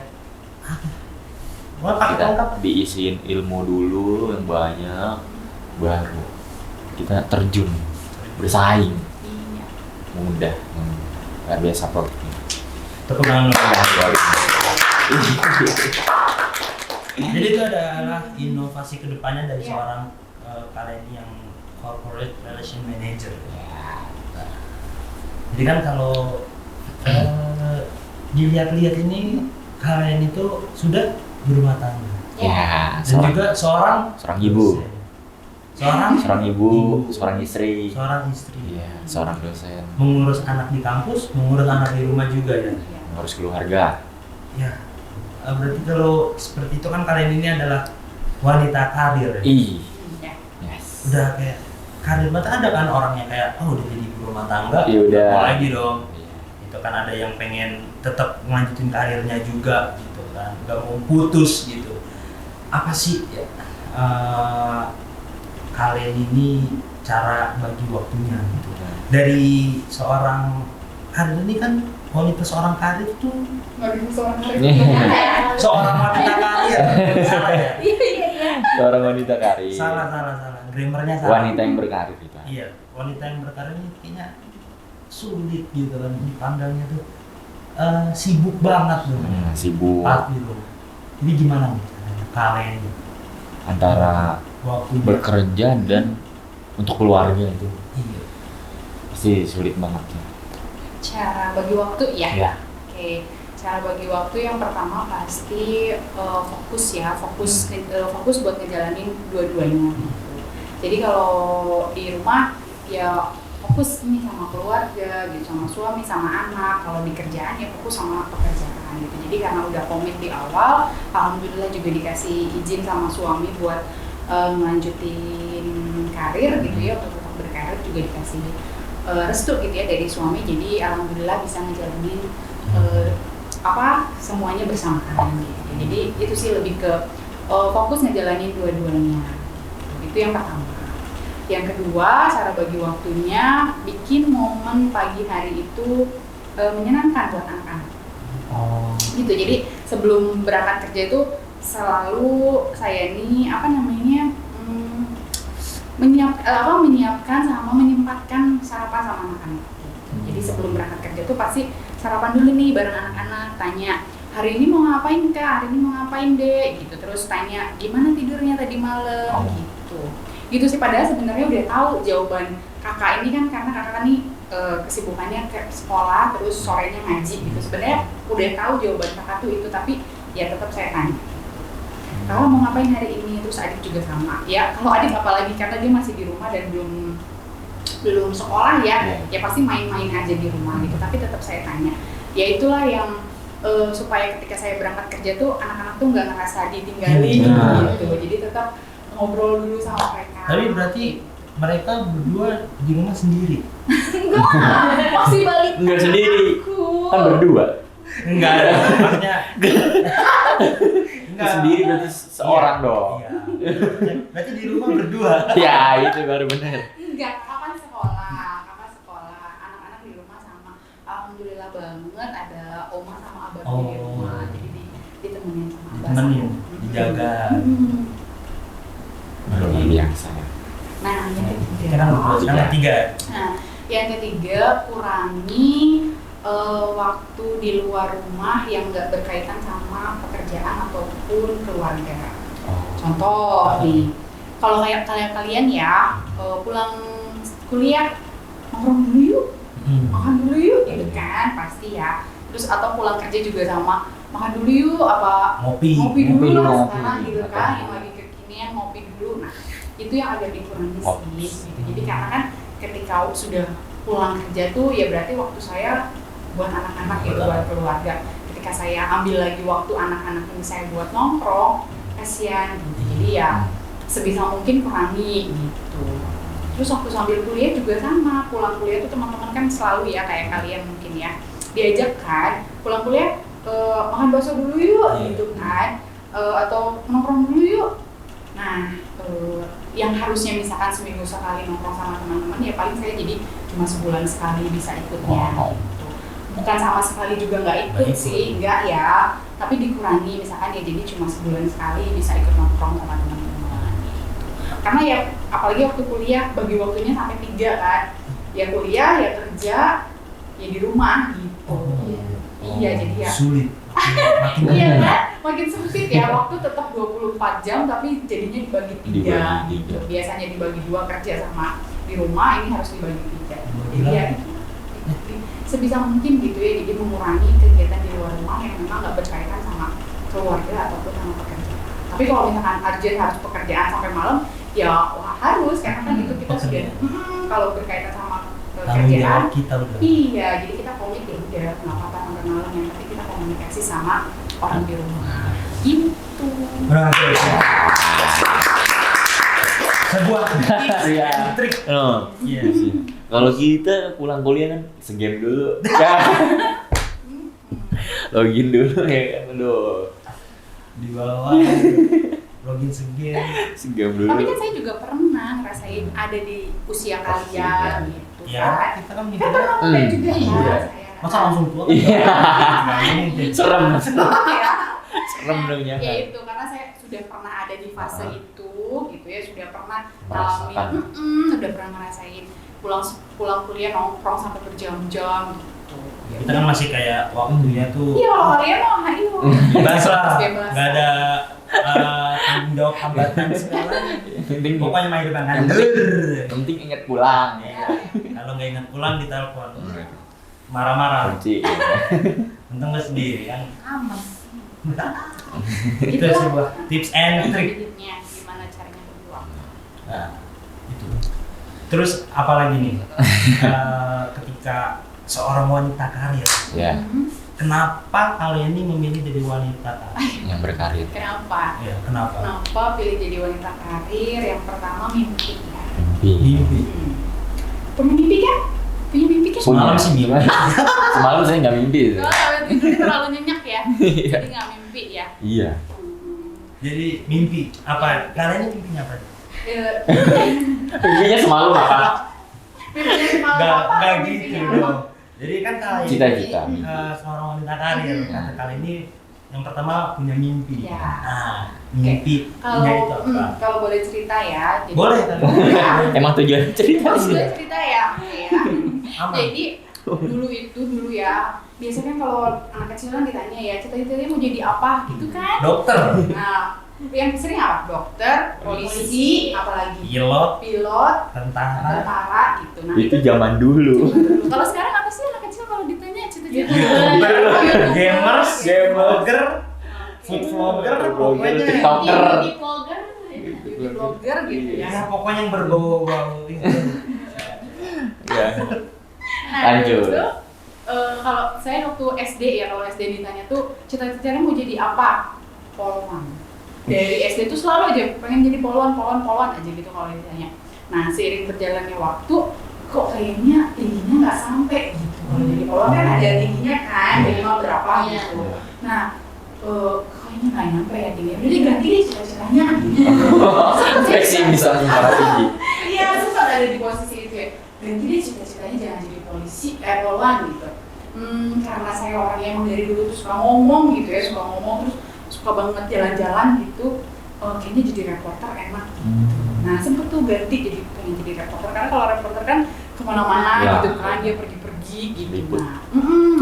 Wah, paket Kita lengkap. diisiin ilmu dulu yang banyak, baru kita terjun bersaing Iya. mudah, nggak biasa kok. Tepuk tangan dulu. Jadi itu adalah inovasi kedepannya dari Iya. seorang kalian yang corporate relation manager. Jadi kan kalau dilihat-lihat ini kalian itu sudah berumah tangga Ya, dan juga seorang ibu, seorang ibu, seorang istri, seorang istri. iya, seorang dosen, Mengurus anak di kampus, mengurus anak di rumah juga ya. Iya. harus keluarga. Ya, berarti kalau seperti itu kan kalian ini adalah wanita karir ya. Ih, Iya. yes. Udah kayak karir banget, ada kan orangnya kayak udah jadi ibu rumah tangga, Ya udah. mau lagi dong. Iya. Itu kan ada yang pengen tetap melanjutin karirnya juga gitu kan, nggak mau putus gitu. Apa sih kalian ini cara bagi waktunya gitu? Dari seorang karir ini kan wanita seorang karir tuh Nggak bisa seorang hari. seorang wanita karir. Salah ya? Seorang wanita karir. Salah. Grammarnya salah. Wanita yang berkarir itu. Iya, wanita yang berkarir ini kayaknya sulit gitu kan dipandangnya tuh sibuk banget tuh. Sibuk Gitu. Jadi gimana nih kalian antara waktunya? bekerja dan untuk keluarga itu Iya. pasti sulit banget ya. Cara bagi waktu ya. Ya. Oke, cara bagi waktu yang pertama pasti fokus buat ngejalanin dua-duanya. Gitu. Jadi kalau di rumah ya fokus nih sama keluarga, gitu, sama suami, sama anak. Kalau di kerjaan ya fokus sama pekerjaan gitu. Jadi karena udah komit di awal, alhamdulillah juga dikasih izin sama suami buat melanjutin karir gitu ya, untuk tetap berkarir juga dikasih restu gitu ya dari suami. Jadi alhamdulillah bisa ngejalanin semuanya bersamaan gitu. Jadi itu sih lebih ke fokus ngejalanin dua-duanya. Itu yang pertama. Yang kedua, cara bagi waktunya bikin momen pagi hari itu menyenangkan buat anak-anak. Gitu. Jadi sebelum berangkat kerja itu selalu saya ini menyiapkan sama menyempatkan sarapan sama anak-anak. Jadi sebelum berangkat kerja tuh pasti sarapan dulu nih bareng anak-anak, tanya hari ini mau ngapain Kak, hari ini mau ngapain Dek, gitu. Terus tanya gimana tidurnya tadi malam, gitu sih. Padahal sebenarnya udah tahu jawaban kakak ini kan, karena kakak kan nih kesibukannya ke sekolah terus sorenya ngaji gitu. Sebenarnya udah tahu jawaban kakak tuh itu, tapi ya tetap saya tanya. Kalau mau ngapain hari ini, terus adik juga sama. Ya kalau adik apalagi karena dia masih di rumah dan belum sekolah ya pasti main-main aja di rumah gitu. Tapi tetap saya tanya. Ya itulah yang supaya ketika saya berangkat kerja tuh anak-anak tuh nggak ngerasa ditinggalin gitu. Jadi tetap ngobrol dulu sama mereka. Tapi berarti mereka berdua di rumah sendiri? Enggak, masih balik. Enggak sendiri, kan berdua. Enggak, maksudnya enggak. Sendiri berarti seorang dong. Iya. Berarti di rumah berdua. Ya itu baru benar. Enggak, kapan sekolah, anak-anak di rumah sama. Alhamdulillah banget ada oma sama abah di rumah, jadi ditemenin sama abah. Ditemenin, dijaga. Luar biasa. Nah, yang ketiga. Nah, yang ketiga kurangi waktu di luar rumah yang nggak berkaitan sama pekerjaan ataupun keluarga. Contoh nih, kalau kayak kalian ya pulang kuliah nongkrong dulu yuk, makan dulu yuk, gitu kan pasti ya. Terus atau pulang kerja juga sama makan dulu yuk, ngopi dulu lah sekarang gitu kan, yang lagi kekinian ngopi dulu. Nah itu yang agak dikurangi sih gitu. Jadi karena kan ketika sudah pulang kerja tuh ya berarti waktu saya buat anak-anak gitu, buat keluarga. Ketika saya ambil lagi waktu anak-anak ini saya buat nongkrong, kasihan gitu. Jadi ya sebisa mungkin kurangi gitu. Terus waktu sambil kuliah juga sama, pulang kuliah tuh teman-teman kan selalu ya kayak kalian mungkin ya diajak kan pulang kuliah makan bakso dulu yuk gitu kan, atau nongkrong dulu yuk. Nah yang harusnya misalkan seminggu sekali nongkrong sama teman-teman ya paling saya jadi cuma sebulan sekali bisa ikutnya gitu. Bukan sama sekali juga nggak ikut sih, enggak ya, tapi dikurangi misalkan ya jadi cuma sebulan sekali bisa ikut nongkrong sama teman-teman. Karena ya apalagi waktu kuliah bagi waktunya sampai 3 kan, ya kuliah ya kerja ya di rumah gitu. Iya jadi ya sulit. iya kan, makin sempit ya, waktu tetap 24 jam tapi jadinya dibagi 3 gitu. Biasanya dibagi 2 kerja sama di rumah, ini harus dibagi 3. Jadi ya sebisa mungkin gitu ya, jadi mengurangi kegiatan di luar rumah yang memang nggak berkaitan sama keluarga ataupun sama pekerjaan. Tapi kalau misalkan urgent harus pekerjaan sampai malam, ya wah harus, karena kan itu kita sudah kalau berkaitan sama pekerjaan kita udah. Iya, jadi kita komit ya udah nggak apa-apa sampai malam, yang penting kita komunikasi sama orang di rumah gitu. Berhasil. Sebuah trik. Iya sih. Kalau kita pulang kuliah kan segame dulu. Login dulu ya kan, aduh. Di bawah login segame dulu. Tapi kan saya juga pernah ngerasain ada di usia kalian gitu ya, kan. kita kan Kita pernah ngomongin juga ya. Iya. masa langsung tua? Iya. Serem. Ya. Serem dong ya. Ya itu karena saya sudah pernah ada di fase itu gitu ya, sudah pernah Merasakan. sudah pernah ngerasain pulang kuliah nongkrong sampai berjam-jam gitu. Ya Kita kan masih kayak waktunya tuh iya, kalau kalian mau ayo. bebas lah, Bebas. nggak ada tanggung jawab hambatan segala. Penting Pokoknya main depan yang penting ingat pulang. Ya. Kalau nggak ingat pulang ditelepon, marah-marah. Kunci. Untung nggak sendiri kan. Aman. Itu sebuah tips and trick. Hidupnya gimana caranya berjuang. Nah, itu. Terus apalagi nih? Ketika seorang wanita karir, Ya, kenapa kalian ini memilih jadi wanita karir? yang berkarir. Kenapa? Ya, kenapa? Kenapa pilih jadi wanita karir? Yang pertama mimpi ya. Mimpi. Punya mimpi kan? Punya mimpi kan? Semalam sih mimpi. Semalam saya nggak mimpi. Oh, tidurnya terlalu nyenyak ya. Iya. Jadi nggak mimpi ya. Iya. Jadi mimpi apa? Kalian mimpinya apa? Mimpinya semalam apa? Mimpinya semalam Gak apa? gitu Mimpinya? dong. Jadi kan kalian Cita-cita. seorang wanita karir. Kata kalian ini yang pertama punya mimpi. Ya. Nah, mimpi punya itu apa? Kalau boleh cerita ya. Jadi, Boleh kan? Ya. Emang tujuan cerita Kalau sih. boleh cerita ya. Oke ya. Aman. Jadi dulu ya. Biasanya kalau anak kecil kan ditanya ya, cita-citanya mau jadi apa gitu kan? Dokter, Nah, yang sering apa? Dokter, polisi, apalagi pilot, tentara, gitu. Nah, Itu zaman dulu. kalau sekarang apa sih anak kecil kalau ditanya cita-cita? gamers, blogger, food vlogger, pokoknya TikToker. Beauty vlogger, beauty vlogger gitu ya. ya pokoknya yang berbau-bau itu. Ya. Nah, Lanjut. itu, kalau saya waktu SD ya, kalau SD ditanya tuh cita-citanya mau jadi apa? Polwan. Dari SD tuh selalu aja pengen jadi polwan aja gitu kalau ditanya. Nah, seiring berjalannya waktu, kok kayaknya tingginya nggak sampai gitu. Kalau jadi polwan kan ada tingginya kan, minimal berapa gitu. Nah, kayaknya nggak nyampe ya tingginya. Jadi ganti deh cita-citanya. Fleksi bisa para tinggi. Iya, sempat ada di posisi itu ya. Ganti deh cita-citanya jangan jadi polisi, polwan gitu. Karena saya orangnya emang dari dulu tuh suka ngomong gitu ya, terus suka banget jalan-jalan gitu. Kayaknya jadi reporter enak. Nah, sempet tuh ganti jadi pengen jadi reporter karena kalau reporter kan kemana-mana Ya. gitu kan, dia pergi-pergi gitu. Liput. Nah,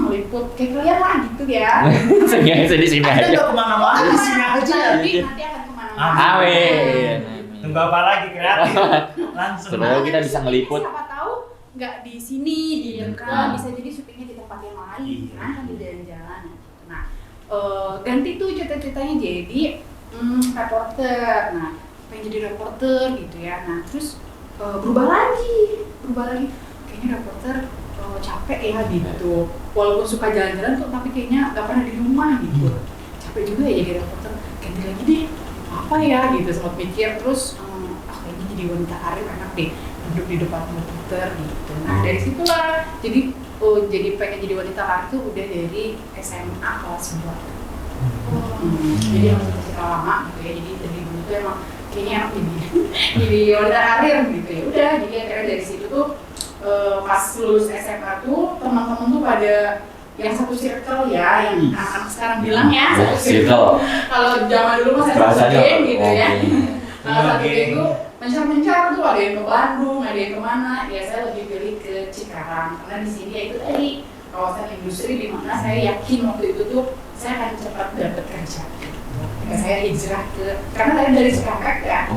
meliput kayak kalian lah gitu ya. Sengaja di sini Kita aja. udah kemana-mana di sini aja. Nanti akan kemana-mana. Amin. Tunggu apa lagi kreatif? Langsung. Sebenarnya kita bisa ngeliput. Siapa tahu nggak di sini gitu kan, bisa jadi syutingnya di tempat yang lain Iya. kan di jalan-jalan. Nah, ganti tuh cita-citanya jadi reporter. Nah, pengen jadi reporter gitu ya. Nah, terus berubah lagi. Kayaknya reporter capek ya gitu. Walaupun suka jalan-jalan tuh, tapi kayaknya nggak pernah di rumah gitu. Capek juga ya jadi reporter. Ganti lagi deh, apa ya gitu. Sempat mikir terus, kayaknya jadi wanita karir enak deh, duduk di depan komputer gitu. Nah dari situlah, jadi pengen jadi wanita karir tuh udah dari SMA kelas 2. Jadi emang suka lama gitu ya. Jadi dari dulu tuh emang kayaknya enak jadi wanita karir gitu ya. Udah, jadi akhirnya dari situ tuh pas lulus SMA tuh teman-teman tuh pada yang satu circle ya, yang anak-anak sekarang bilang ya satu circle. Kalau zaman dulu masih satu geng gitu ya. Nah satu geng tuh mencar-mencar tuh, ada yang ke Bandung, ada yang kemana. Ya saya lebih pilih ke Cikarang karena di sini ya itu tadi kawasan industri di mana saya yakin waktu itu tuh saya akan cepat dapat kerja. Ketika saya hijrah karena saya dari Cikampek ya.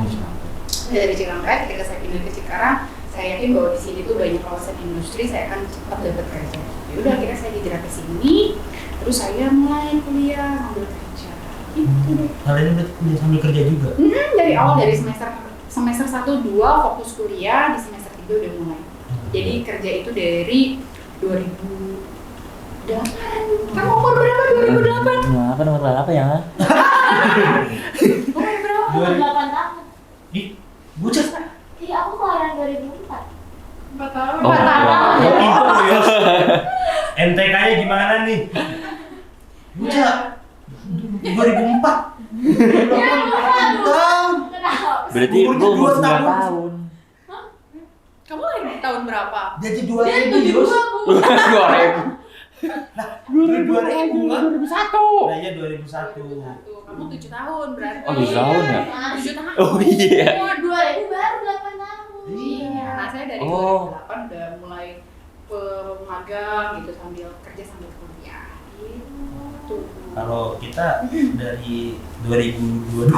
Dari Cikampek, ketika saya pindah ke Cikarang, saya yakin bahwa di sini tuh banyak kawasan industri, saya akan cepat dapat kerja. Ya udah, akhirnya saya hijrah ke sini, terus saya mulai kuliah sambil kerja. Itu deh. Kalian udah kuliah sambil kerja juga? Dari awal, dari semester 1-2 fokus kuliah, di semester 3 udah mulai. Jadi kerja itu dari 2008. Kamu umur berapa 2008? Apa nomor berapa ya? Umur berapa? 8 tahun. Ih, bocah. Iya, aku kelahiran 2004. 4 tahun. Oh, 4 tahun. Oh, pintar lu ya. MTK-nya gimana nih? Bocah. 2004. Tahun. Kenapa? Berarti Umurnya gua umur 2 9 tahun. tahun. Kamu lahir tahun berapa? Jadi 2000 Yus. 2000. Nah, 2000 kan? 2001. Nah iya 2001. Kamu 7 tahun berarti. Oh, 7 tahun ya? 7 tahun. Oh iya. Umur 2000 baru 8 tahun. Iya, nah saya dari Oh. 2008 udah mulai magang gitu sambil kerja sambil kuliah. Gitu. Kalau kita dari 2022.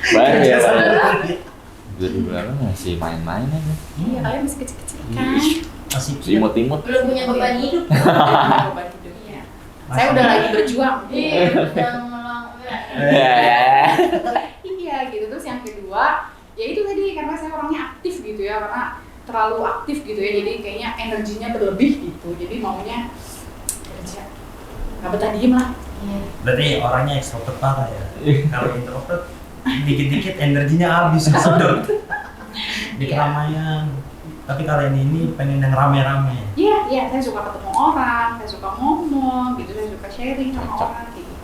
Baru ya, Sambil Pak. kuliah. 2000 masih main-main aja. Iya, kalian masih kecil-kecil kan? Masih Imut-imut. Belum punya beban hidup. Beban hidupnya. Saya udah lagi berjuang. Iya, udah melanggar. Iya gitu. Terus yang kedua, ya itu tadi karena saya orangnya aktif gitu ya, karena terlalu aktif gitu ya, jadi kayaknya energinya berlebih gitu, jadi maunya kerja, nggak betah diem lah. Iya. Berarti orangnya extrovert parah ya. Kalau introvert dikit-dikit energinya habis kesedot di keramaian. Tapi kalian ini pengen yang rame-rame. Iya, saya suka ketemu orang, saya suka ngomong gitu, saya suka sharing sama orang gitu.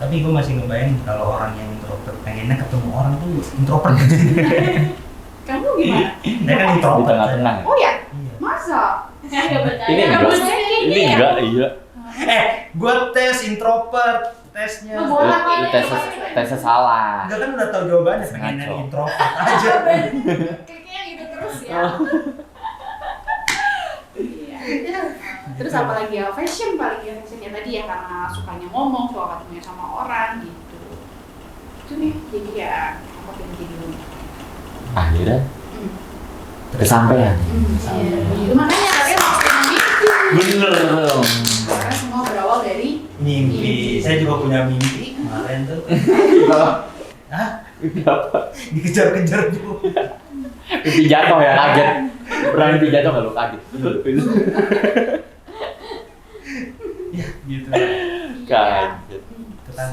Tapi gue masih ngebayang kalau orang yang introvert pengennya ketemu orang tuh introvert. Kamu gimana? Dia kan Di introvert. tengah-tengah. Oh ya, Iya. masa? Saya bertanya. Ini enggak. Ini enggak, iya. Gue tes introvert tesnya. Boleh. Tesnya salah. Enggak kan udah tahu jawabannya, pengen yang introvert aja. Kayaknya gitu terus ya. Iya. Terus apa lagi ya? Fashion paling ya, fashionnya tadi ya, karena sukanya ngomong, suka ketemu sama orang gitu. Itu nih, jadi ya apa yang jadi Akhirnya kesampaian. Itu makanya kalian harus punya mimpi. Bener dong. Karena semua berawal dari Mimpi. Saya juga punya mimpi kemarin tuh. Hah? Apa? Dikejar-kejar juga. Mimpi jatuh ya, kaget. Pernah mimpi jatuh nggak lu kaget? Ya, gitu. Kaget. Itu kan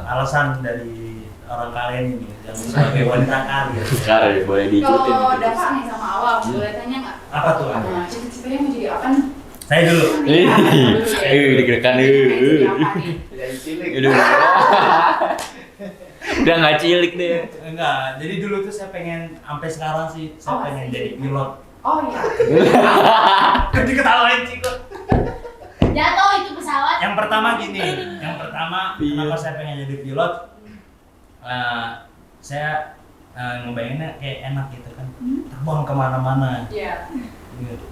alasan dari orang kalian ini yang sebagai wanita karir. Sekarang boleh diikutin. kalau Dava nih sama Awal, boleh tanya nggak? Apa tuh? Nah, cita-citanya mau jadi apa nih? Saya dulu. Deg-degan Jadi apa nih? Udah nggak cilik deh. Enggak, jadi dulu tuh saya pengen sampai sekarang sih saya Oh, pengen asik. jadi pilot. Oh iya. Diketawain sih kok. Jatuh itu pesawat. Yang pertama gini, kenapa saya pengen jadi pilot? Saya ngebayanginnya kayak enak gitu kan, terbang kemana-mana, Iya.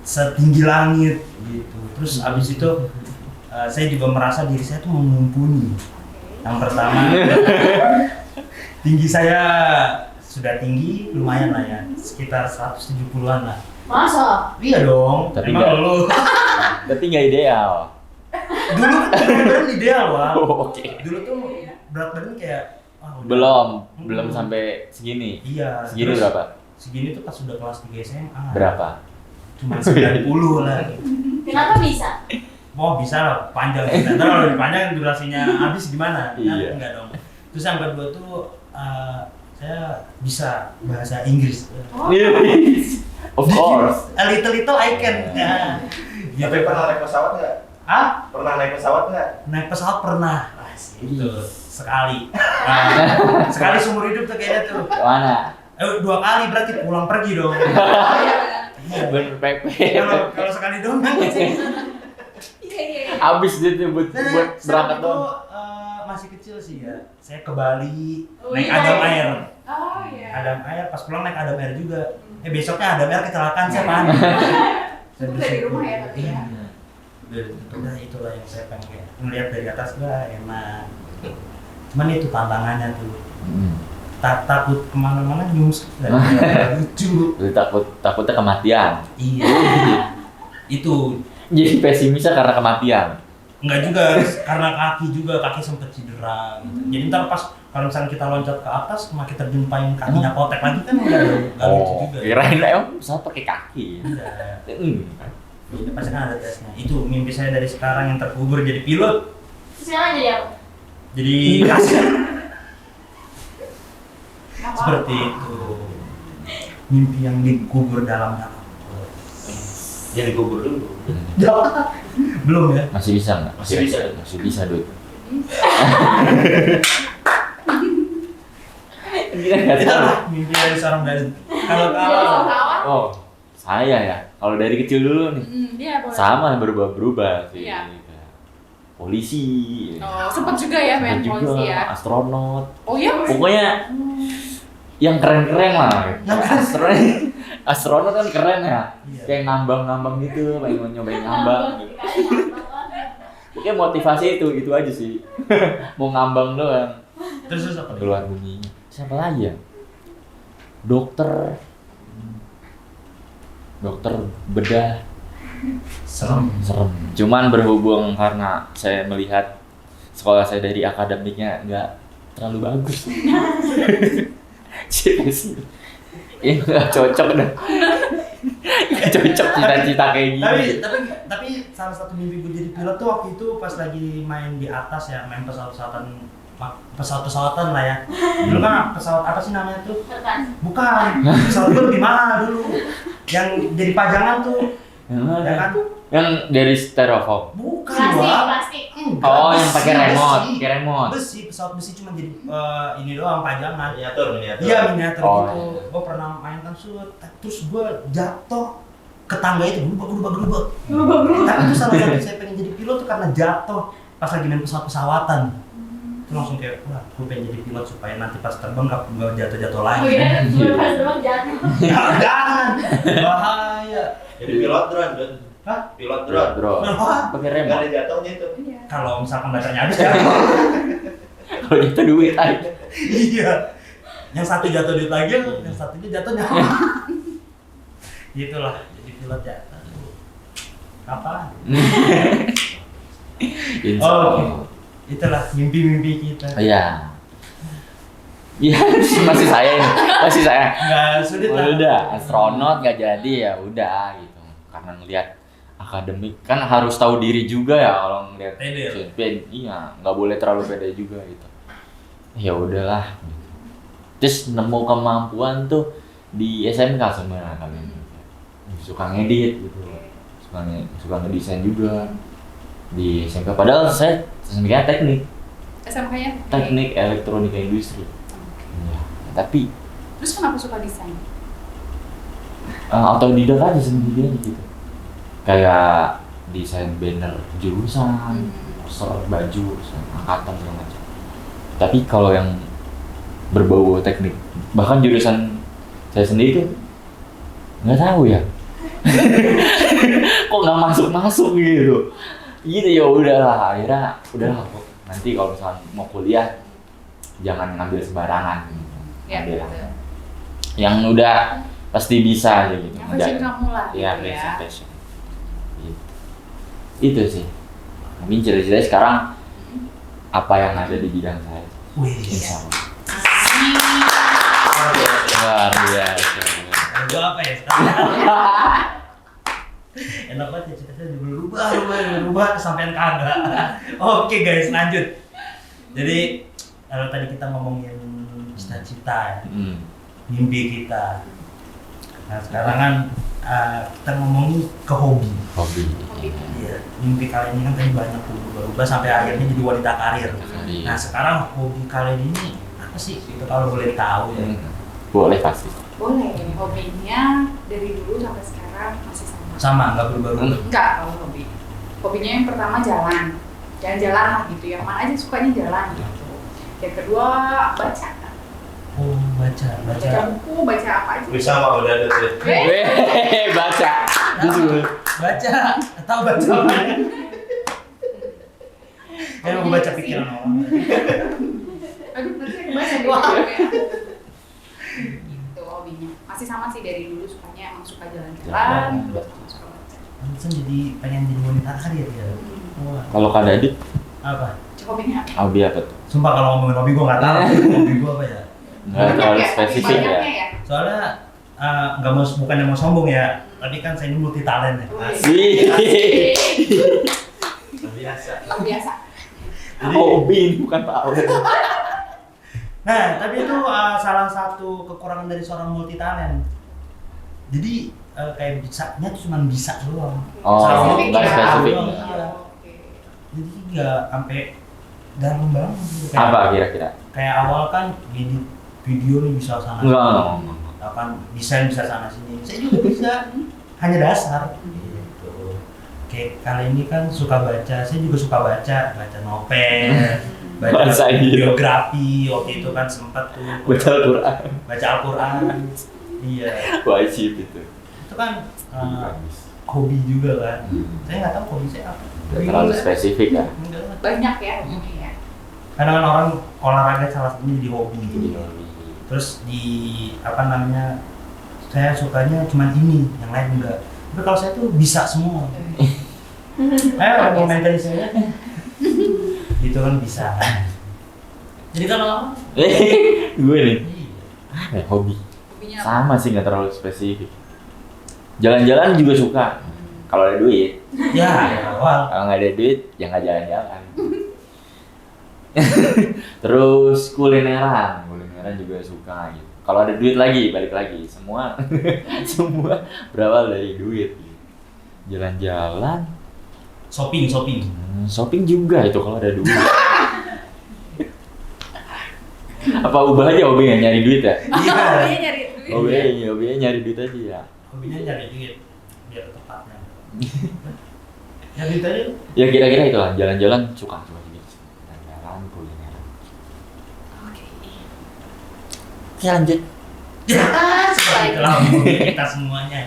setinggi langit gitu. Terus abis itu saya juga merasa diri saya tuh mumpuni. Yang pertama, tinggi saya sudah tinggi, lumayan lah ya, sekitar 170-an lah. Masa? Iya dong, Tapi emang nggak- lu. Tapi nggak ideal. Dulu kan berat badan ideal, Wak. Oh, oke. Dulu tuh berat badan kayak udah. Belum sampai segini. Iya. Segini terus berapa? Segini tuh pas sudah kelas 3 SMA. Berapa? cuma 90 lah. Kenapa bisa? Oh bisa lah, panjang. Ntar kalau lebih panjang durasinya habis gimana? Iya. Enggak dong. Terus yang kedua tuh saya bisa bahasa Inggris. Of course. A little I can. Ya. Tapi pernah naik pesawat nggak? Ah? Pernah naik pesawat nggak? Naik pesawat pernah. Itu sekali. Sekali seumur hidup tuh kayaknya tuh. Mana? 2 kali berarti pulang pergi dong. Bener PP. Kalau sekali dong kan Iya. Abis dia tuh buat berangkat dong. Masih kecil sih ya. Saya ke Bali Oh, naik iya. Adam Air. Oh iya. Adam Air pas pulang naik Adam Air juga. Besoknya Adam Air kecelakaan saya panik. Itu dari rumah ya tapi ya. Udah itulah yang saya pengen ngelihat dari atas lah enak. Cuman itu tantangannya tuh. Takut kemana-mana nyumus lucu. Lu takutnya kematian. Iya. Itu Jadi pesimisnya karena kematian. enggak juga karena kaki sempet cedera gitu. Jadi ntar pas kalau misalnya kita loncat ke atas cuma kita jumpain kakinya potek lagi kan enggak lucu juga. Kirain emang pesawat pakai kaki. Enggak. Enggak. Ini pasti kan ada tesnya. Itu mimpi saya dari sekarang yang terkubur jadi pilot. Sekarang jadi apa? Jadi kasir. Nggak Seperti apa-apa. itu. Mimpi yang dikubur dalam dalam. Jadi kubur dulu. Belum ya? Masih bisa nggak? Masih bisa. Masih bisa, Dut. Kita nggak Itu tahu. lah mimpi dari seorang Dalit. Kalau Pesawat. Oh, saya ya. Kalau dari kecil dulu nih, Dia boleh. sama berubah-berubah sih. Iya. Polisi. Oh, sempet juga ya main Sempet polisi ya. astronot. Oh iya. Pokoknya yang keren-keren lah. Astronot kan keren ya. Iya. Kayak ngambang-ngambang gitu, pengen nyobain ngambang. Gitu. Pokoknya motivasi itu aja sih. Mau ngambang doang. Terus apa? Keluar bunyinya. Siapa lagi ya? Dokter bedah. Serem. Cuman berhubung karena saya melihat sekolah saya dari akademiknya nggak terlalu bagus. Sih. Ini nggak cocok dah. Nggak cocok cita-cita kayak gini. Tapi salah satu mimpi gue jadi pilot tuh waktu itu pas lagi main di atas ya, main pesawat-pesawatan lah ya. Dulu kan pesawat apa sih namanya tuh? Kertas. Bukan, pesawat gue lebih mahal dulu. Yang jadi pajangan tuh, ya kan? Yang dari styrofoam. Bukan Plastik. Enggak, Oh, yang pakai besi. remote, pakai remote. Besi, pesawat besi cuma jadi ini doang pajangan. Miniatur. Iya miniatur Oh, gitu. iya. Gue pernah main kan terus gue jatuh ke tangga itu gerubak. Tapi itu salah satu saya pengen jadi pilot tuh karena jatuh pas lagi main pesawat-pesawatan. Itu langsung kayak wah gue pengen jadi pilot supaya nanti pas terbang gak jatuh-jatuh lagi. Oh iya, gue pas doang jatuh. Jangan, bahaya. Jadi pilot drone, Dun. Hah? Pilot drone. Bro, Wah, pakai Nggak remote. ada jatuhnya itu. Iya. kalau misalkan bacanya habis ya. Kalau itu duit aja. Iya. Yang satu jatuh duit lagi, yang satunya jatuhnya. Gitulah, jadi pilot ya. Kapan? Insya Oh, Allah. itulah mimpi-mimpi kita. Iya. Iya, masih saya ini. Masih saya. Nggak sulit lah. Udah, astronot nggak jadi ya udah gitu. Karena ngelihat akademik kan harus tahu diri juga ya kalau ngelihat Pede ya? CNP. Iya, nggak boleh terlalu pede juga gitu. Ya udahlah. Gitu. Terus nemu kemampuan tuh di SMK sebenarnya kalian. Suka ngedit gitu. Suka ngedesain juga di SMK. Padahal saya SMK teknik SMK-nya elektronika industri. Ya, tapi Terus kenapa suka desain? autodidak aja sendiri aja gitu. Kayak desain banner jurusan, poster baju, angkatan segala macam. Tapi kalau yang berbau teknik, bahkan jurusan saya sendiri tuh nggak tahu ya. Kok nggak masuk gitu. Gitu ya udahlah, akhirnya udahlah kok. Nanti kalau misalnya mau kuliah jangan ngambil sembarangan. Ya, Ambil betul. yang udah pasti bisa aja gitu. Yang passion kamu lah Iya, gitu ya. passion. Gitu. Itu sih. Mungkin cita-citanya sekarang apa yang ada di bidang saya. Wih, Insya Allah. luar biasa. Luar biasa. Gua apa ya sekarang? Enak banget ya ceritanya berubah kesampaian kagak. Oke guys, lanjut. Jadi kalau tadi kita ngomongin cita-cita ya, mimpi kita. Nah sekarang kan kita ngomongin ke hobi. Hobi. Iya, mimpi kalian ini kan tadi banyak berubah sampai akhirnya jadi wanita karir. Nah sekarang hobi kalian ini apa sih? Itu kalau boleh tahu ya. Boleh pasti. Boleh, hobinya dari dulu sampai sekarang masih sama. Sama, nggak berubah-ubah. Enggak, kalau hobi. Hobinya yang pertama jalan. Jalan-jalan lah gitu, yang mana aja sukanya jalan gitu. Yang kedua baca. Oh, baca. Baca buku, baca apa aja. Bisa sama udah ada tuh. Weh, baca. Jujur. Baca, tahu baca apa? Kan aku baca pikiran orang. Aduh, nanti saya kebaca gitu ya. Itu hobinya. Masih sama sih dari dulu sukanya emang suka jalan-jalan, terus sama suka baca. Langsung jadi pengen jadi wanita karir ya. Wah. Kalau Kak Dadit, Apa? Hobinya apa? hobi apa tuh? Sumpah kalau ngomongin hobi gue nggak tahu. Hobi gue apa ya? Nggak terlalu spesifik ya. Banyaknya ya. Soalnya nggak mau bukannya mau sombong ya. Tapi kan saya ini multi talent ya. Asik. Biasa. Luar biasa. Hobi ini bukan tahu. Nah, tapi itu salah satu kekurangan dari seorang multi talent. Jadi kayak bisanya tuh cuma bisa doang. Oh, Spesifik nggak ya. spesifik. Iya. Oke. Jadi nggak sampai dalam banget. Gitu. Apa kira-kira? Kayak awal kan edit video nih bisa sana. Enggak. Akan desain bisa sana sini. Saya juga bisa. Hanya dasar. Gitu. Kayak kali ini kan suka baca. Saya juga suka baca novel. Bahasa Inggris. biografi waktu itu kan sempat tuh Baca Al-Quran. baca Al-Quran. Iya. Wajib itu. Itu kan hobi juga kan. Saya nggak tahu hobi saya apa. Nggak terlalu spesifik ya. Enggak. Banyak ya hobinya ya. Kadang kan orang olahraga salah satunya jadi hobi. Iya. Terus di apa namanya, saya sukanya cuma ini, yang lain enggak. Tapi kalau saya tuh bisa semua. Ayo komentari saya. Itu kan bisa. Jadi kalau Gue nih. iya. Hobi. Hobinya apa? Sama sih, nggak terlalu spesifik. Jalan-jalan juga suka. Kalau ada duit. Ya, awal. Kalau nggak ada duit, ya nggak jalan-jalan. Terus kulineran juga suka gitu. Kalau ada duit lagi, balik lagi. Semua berawal dari duit. Gitu. Jalan-jalan, Shopping. shopping juga itu kalau ada duit. Apa ubah aja hobinya nyari duit ya? Iya. Hobinya nyari duit. Hobinya nyari duit aja ya. Hobinya nyari duit biar tepatnya. Ya gitu aja. Ya kira-kira itu lah, jalan-jalan suka gitu. Jalan-jalan, kulineran. Oke. Oke, lanjut. Ya, seperti itulah hobi kita semuanya.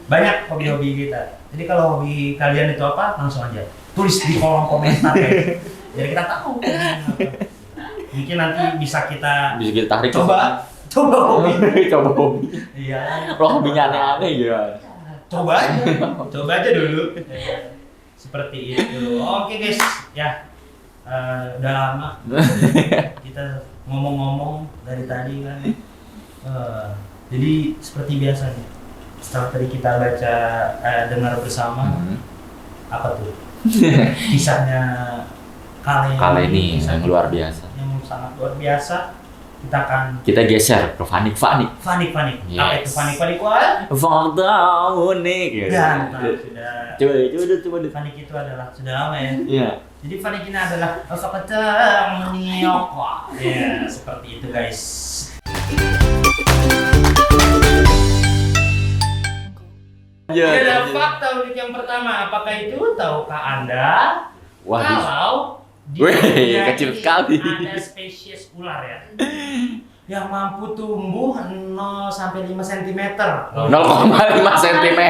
Banyak hobi-hobi kita. Jadi kalau hobi kalian itu apa, langsung aja tulis di kolom komentar ya. Biar kita tahu. Mungkin nanti bisa kita tarik coba hobi. Coba hobi. Iya. Kalau hobinya aneh-aneh gimana? Coba aja dulu. Seperti itu. Oke guys, ya udah lama kita ngomong-ngomong dari tadi kan. Jadi seperti biasa nih. Setelah tadi kita baca dengar bersama apa tuh kisahnya Kali ini yang luar biasa. Yang sangat luar biasa. Kita geser ke Fanik. Fanik. Yes. Apa itu Fanik wah? Fakta unik gitu. Ya, sudah. Coba deh. Fanik itu adalah sudah lama ya. Iya. Jadi Fanik ini adalah fakta meniok. Ya, seperti itu guys. Ada fakta unik yang pertama. Apakah itu tahukah Anda? Wah, Kalau di Wih, dunia kecil ini sekali. ada spesies ular ya yang mampu tumbuh 0 sampai 5 cm. 0,5 cm.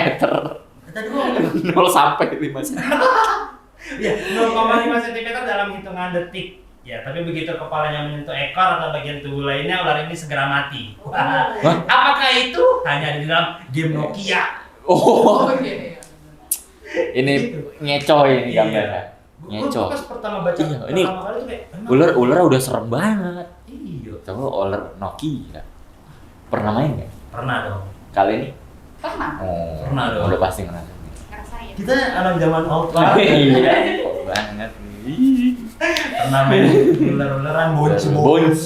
Tadi gua 0 sampai 5 cm. ya 0,5 cm dalam hitungan detik. Ya, tapi begitu kepalanya menyentuh ekor atau bagian tubuh lainnya, ular ini segera mati. Wah, apakah itu hanya di dalam game Nokia? Oh, Oke. ini ngecoy ini gambarnya. Gua Ngeco. pas pertama baca Iya, ini pertama kali tuh kayak emang- Ular udah serem banget. Iya. Coba ular Nokia. Pernah main nggak? Pernah dong. Kali ini? Pernah Oh, Pernah dong. udah pasti ngerasain. ngerasain. Kita anak zaman old banget. Iya, banget. Ih. Pernah main ular-ularan bones. Bones.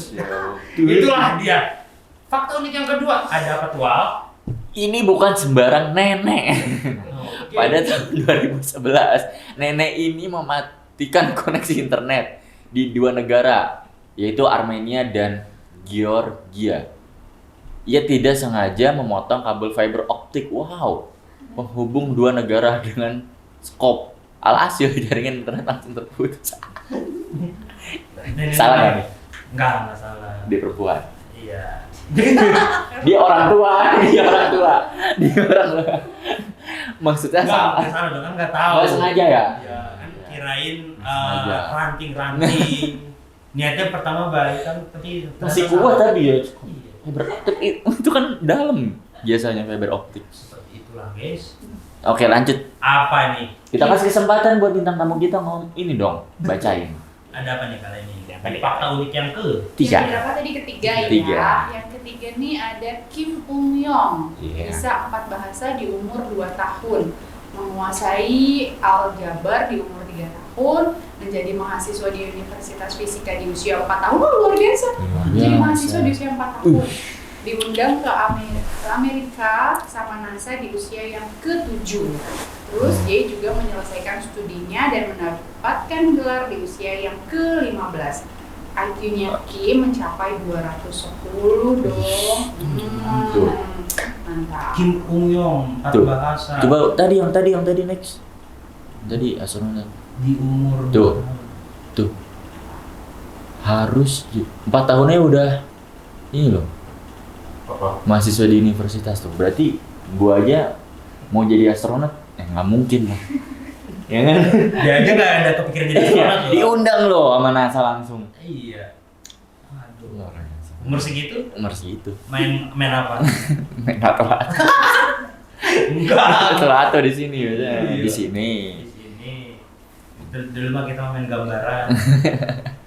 Itulah dia. Fakta unik yang kedua, ada apa tuh, Al? Ini bukan sembarang nenek. Oke. Pada tahun 2011, nenek ini mematikan koneksi internet di dua negara, yaitu Armenia dan Georgia. Ia tidak sengaja memotong kabel fiber optik, penghubung dua negara dengan skop. Alhasil jaringan internet langsung terputus. Salah nggak nih? Enggak salah. Dia perempuan. Iya. Dia orang tua. Maksudnya Enggak salah. salah dong, kan enggak tahu. Nggak sengaja ya? Iya, kan kirain Sengaja. ranting-ranting. Niatnya pertama baik kan, tapi Masih ternyata kuat salah. tapi ya. Iya. Fiber optik itu kan dalam biasanya fiber optik. Seperti itulah, guys. Oke, lanjut. Apa nih? Kita kasih kesempatan buat bintang tamu kita ngomong ini dong, bacain. Ada apa nih kali ini? Fakta unik yang Tiga. Yang berapa tadi? Ketiga Ketiga. ya. Yang ketiga nih ada Kim Ung Yong. Iya. Bisa 4 bahasa di umur 2 tahun. Menguasai aljabar di umur 3 tahun. Menjadi mahasiswa di Universitas Fisika di usia 4 tahun. Luar biasa. Jadi mahasiswa di usia 4 tahun. Diundang ke Amerika sama NASA di usia yang ke-7. Terus dia juga menyelesaikan studinya dan mendapatkan gelar di usia yang ke-15. IQ-nya Kim mencapai 210 dong. Tuh. Mantap. Kim Ung Yong, 4 Tuh. bahasa. Coba tadi yang tadi next. Tadi astronot. Di umur Tuh. 2 tahun. Tuh. Harus 4 tahunnya udah ini loh. Apa? Mahasiswa di universitas tuh. Berarti gua aja mau jadi astronot nggak mungkin lah. Ya kan? Dia aja nggak ada kepikiran jadi astronot loh. Diundang loh sama NASA langsung. Iya. Aduh. Luar biasa. Umur segitu Umur segitu. main apa? Main lato-lato. Enggak. Lato-lato di sini biasanya. Iya. Di sini. Di sini. Dulu mah kita main gambaran.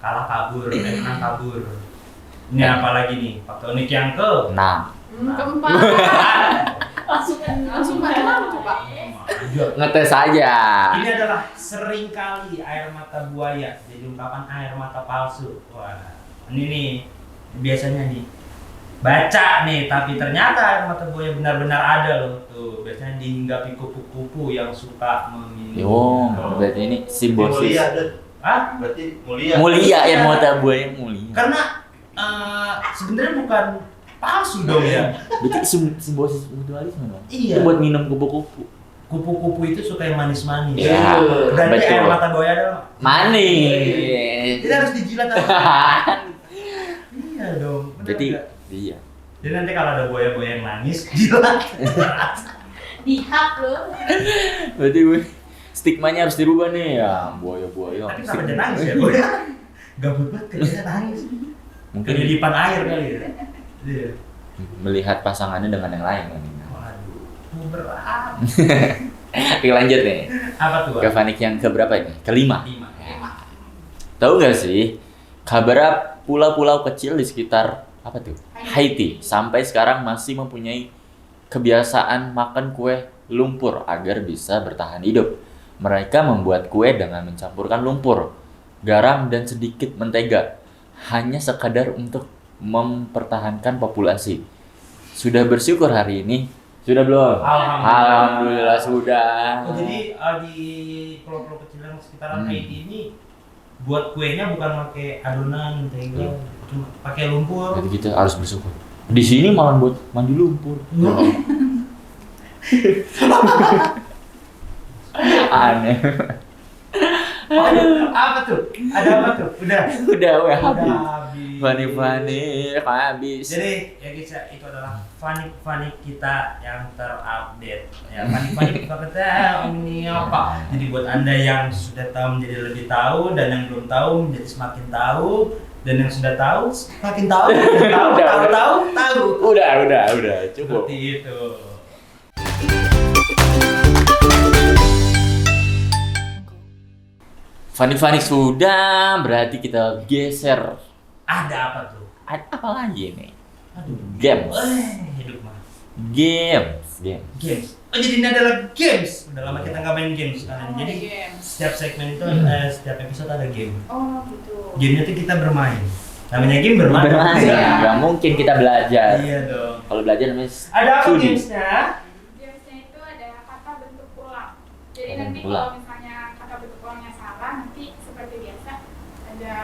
Kalah kabur, menang kabur. Ini apa lagi nih? Fakta unik yang ke? Nah, Keempat. Langsung mana coba? ngetes aja. Ini adalah seringkali air mata buaya jadi ungkapan air mata palsu. Wah, ini nih biasanya nih baca nih, tapi ternyata air mata buaya benar-benar ada loh. Tuh biasanya dihinggapi kupu-kupu yang suka meminum. Yo, berarti ini simbiosis. Mulia, Dad. Hah? Berarti mulia. Mulia ya, mata buaya mulia. Karena sebenarnya bukan palsu dong ya. Berarti simbiosis mutualisme dong. Iya. Itu buat minum kupu-kupu. Kupu-kupu itu suka yang manis-manis. Ya, Berarti betul. air mata buaya adalah Manis. Jadi harus dijilat apa? Iya dong. bener Berarti nggak? iya. Jadi nanti kalau ada buaya-buaya yang nangis, jilat. Dihak lo. Berarti stigmanya harus dirubah nih ya, buaya-buaya. Tapi kenapa dia nangis ya buaya? Gabut banget kan dia nangis. Mungkin Kelilipan air kali ya. Iya. melihat pasangannya dengan yang lain kan. Waduh, berat. Oke, lanjut nih. Apa tuh? Ke Vanik yang keberapa ini? Kelima. 5. Tahu nggak sih kabar pulau-pulau kecil di sekitar apa tuh? Haiti sampai sekarang masih mempunyai kebiasaan makan kue lumpur agar bisa bertahan hidup. Mereka membuat kue dengan mencampurkan lumpur, garam dan sedikit mentega, hanya sekadar untuk mempertahankan populasi. Sudah bersyukur hari ini? Sudah belum? Alhamdulillah sudah. Oh, jadi di pulau-pulau kecil yang sekitaran Haiti ini buat kuenya bukan pakai adonan mentega, cuma pakai lumpur. Jadi kita harus bersyukur. Di sini malah buat mandi lumpur. Aneh. Apa tuh? Ada apa tuh? Udah habis. habis. Fani habis. Jadi ya guys, itu adalah Fani kita yang terupdate. Ya Fani kita ini apa? Jadi buat Anda yang sudah tahu menjadi lebih tahu dan yang belum tahu menjadi semakin tahu dan yang sudah tahu semakin tahu, tahu. Udah, cukup. Seperti itu. Fani sudah, berarti kita geser. Ada apa tuh? Ada apa lagi nih? Aduh. Games. Hidup mah. Games. Games. Oh jadi ini adalah games. Udah lama kita nggak main games kan. Jadi games. setiap segmen itu setiap episode ada game. Oh gitu. Gamenya tuh kita bermain. Namanya game bermain. Bermain. Gak mungkin kita belajar. Iya dong. Kalau belajar namanya Ada apa studi. gamesnya? Gamesnya itu ada kata bentuk ulang. Jadi Kata nanti bentuk ulang. kalau misalnya kata bentuk ulangnya salah, nanti seperti biasa ada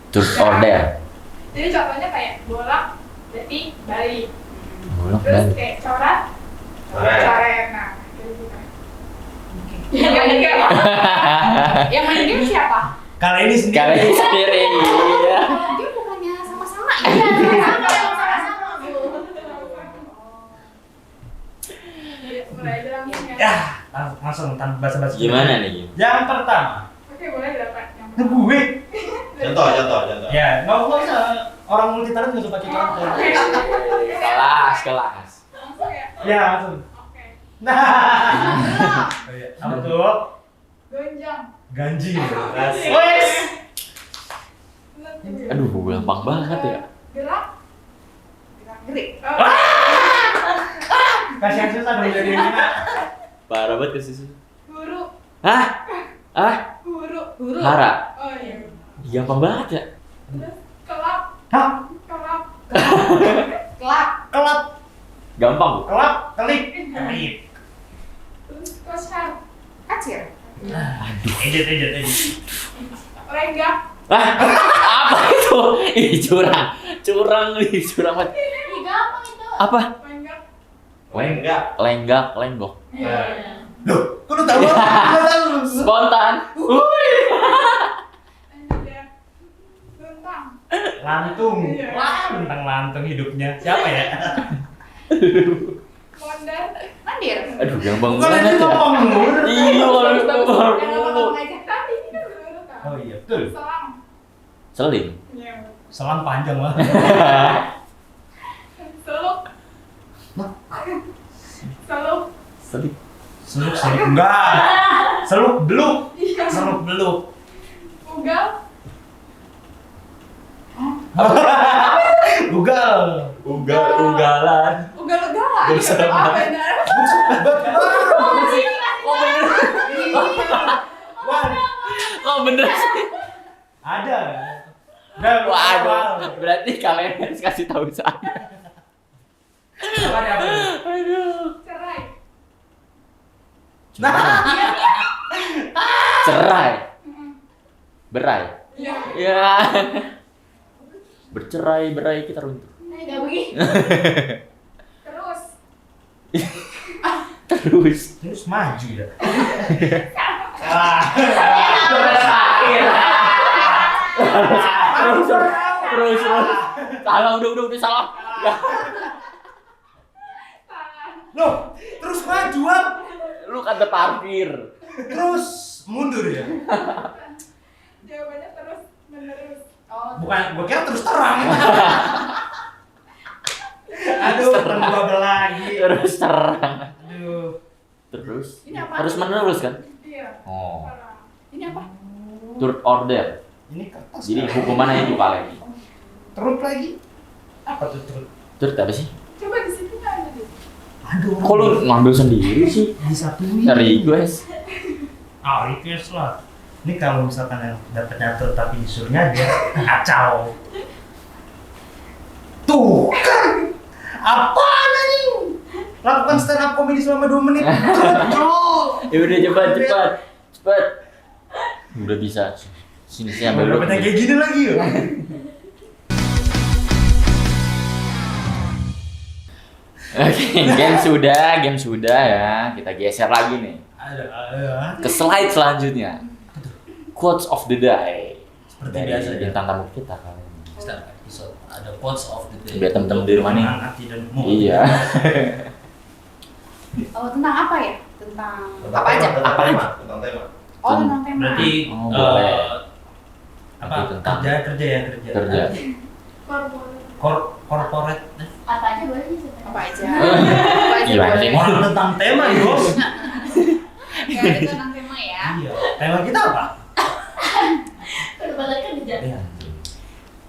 Truth or dare. Jadi contohnya kayak bolak, berarti balik. Bolak Terus balik. kayak coret, Coret. coret. Nah, kayak gitu kan. Yang main game, yang main game siapa? Kali ini sendiri. Kalian sendiri. Iya. Dia bukannya sama-sama ya? Iya, sama-sama Bu. Mulai aja langsung ya. Ya, langsung tanpa basa-basi. Gimana nih? Yang pertama. Oke, boleh dapat yang Gue. Contoh. Ya, nggak usah orang multi talent nggak usah pakai contoh. Kelas. Langsung ya. Ya, langsung. Oke. Nah. Oh, iya. Apa tuh? Gonjang. Ganjing. Asik. Wes. Aduh, gampang banget ya. Gerak. Gerik. Kasih yang susah dong jadi ini. Parah banget ke situ. Guru. Hah? Guru. Hara. Oh iya. Gampang banget ya. Terus kelap. Hah? Kelap. Kelap. Kelap. Gampang. Bu. Kelap. Kelip. Kelip. Terus kosar. Kacir. Edit. Lenggak. Hah? Apa itu? Ih, curang banget. Ih, gampang itu. Apa? Lenggak. Enggak. Lenggok. Iya. Loh, kok lu tahu? Lu tahu. Spontan. Lanjut ya. Luntang. Lantung. Iya. Wah, tentang lantung hidupnya. Siapa ya? Mondar. Mandir. Aduh, gampang Bukan banget aja ya. ngomong mulu. Iya, Yang gampang. ngomong aja. Tadi ini kan udah tahu. Oh iya, betul. Selang. Seling. Iya. Selang panjang lah. Seluk. Seluk. Seling. Seluk enggak. Seluk beluk. Iya. Seluk beluk. Ugal. Ugal. Ugalan. Ugal-ugalan. Gak usah. Ah, benar. Wah, Oh, bener sih. ada. Udah, Waduh, berarti kalian harus kasih tahu saya. Apa nih, apa nih? Aduh. Cerai. Cerai. Berai. Iya. Ya. Bercerai-berai kita runtuh. Enggak begini. Terus. Terus. Terus maju ya. Terus. Salah, udah salah. Tangan. Loh, terus maju Am. Lu kata parkir. Terus mundur ya. Jawabannya terus menerus. Oh. Bukan, gua kira terus terang. Aduh, terbabel lagi. Terus terang. Aduh. Terus. Ini apa? Terus menerus kan? Iya. Oh. Parah. Ini apa? Turut order. Ini kertas. Jadi hukumannya itu kalian. Terus lagi. Apa tuh terus? Turut apa sih? Coba di situ nggak ada deh. Aduh. Kok lu ngambil sendiri sih? disatuin? Cari guys. Oh, request lah. Ini kalau misalkan yang dapetnya terus tapi disuruhnya dia kacau. Tuh kan. Apaan anjing? Lakukan stand up comedy selama 2 menit. Ya udah cepat. Udah bisa. Sini ambil dulu. Dapetnya kayak gini lagi ya. Oke, game sudah ya. Kita geser lagi nih Ada. ke slide selanjutnya. Quotes of the day. Seperti Dari biasa ya. bintang tamu kita kali ini. Start episode ada quotes of the day. Biar temen-temen di rumah nih. Hati dan mood. Iya. Oh, tentang apa ya? Tentang Tentang apa aja? tema, Apa aja? Tentang tema. Oh, tentang tema. Berarti Oh, boleh. apa? Berarti tentang Kerja. Corporate. Apa aja boleh sih sebenarnya. apa aja? Eh. Apa aja Gimana boleh. sih? Orang tentang tema, Bos. Nggak ada tentang tema ya. Iya. Tema kita apa? Udah balik kerja. Iya.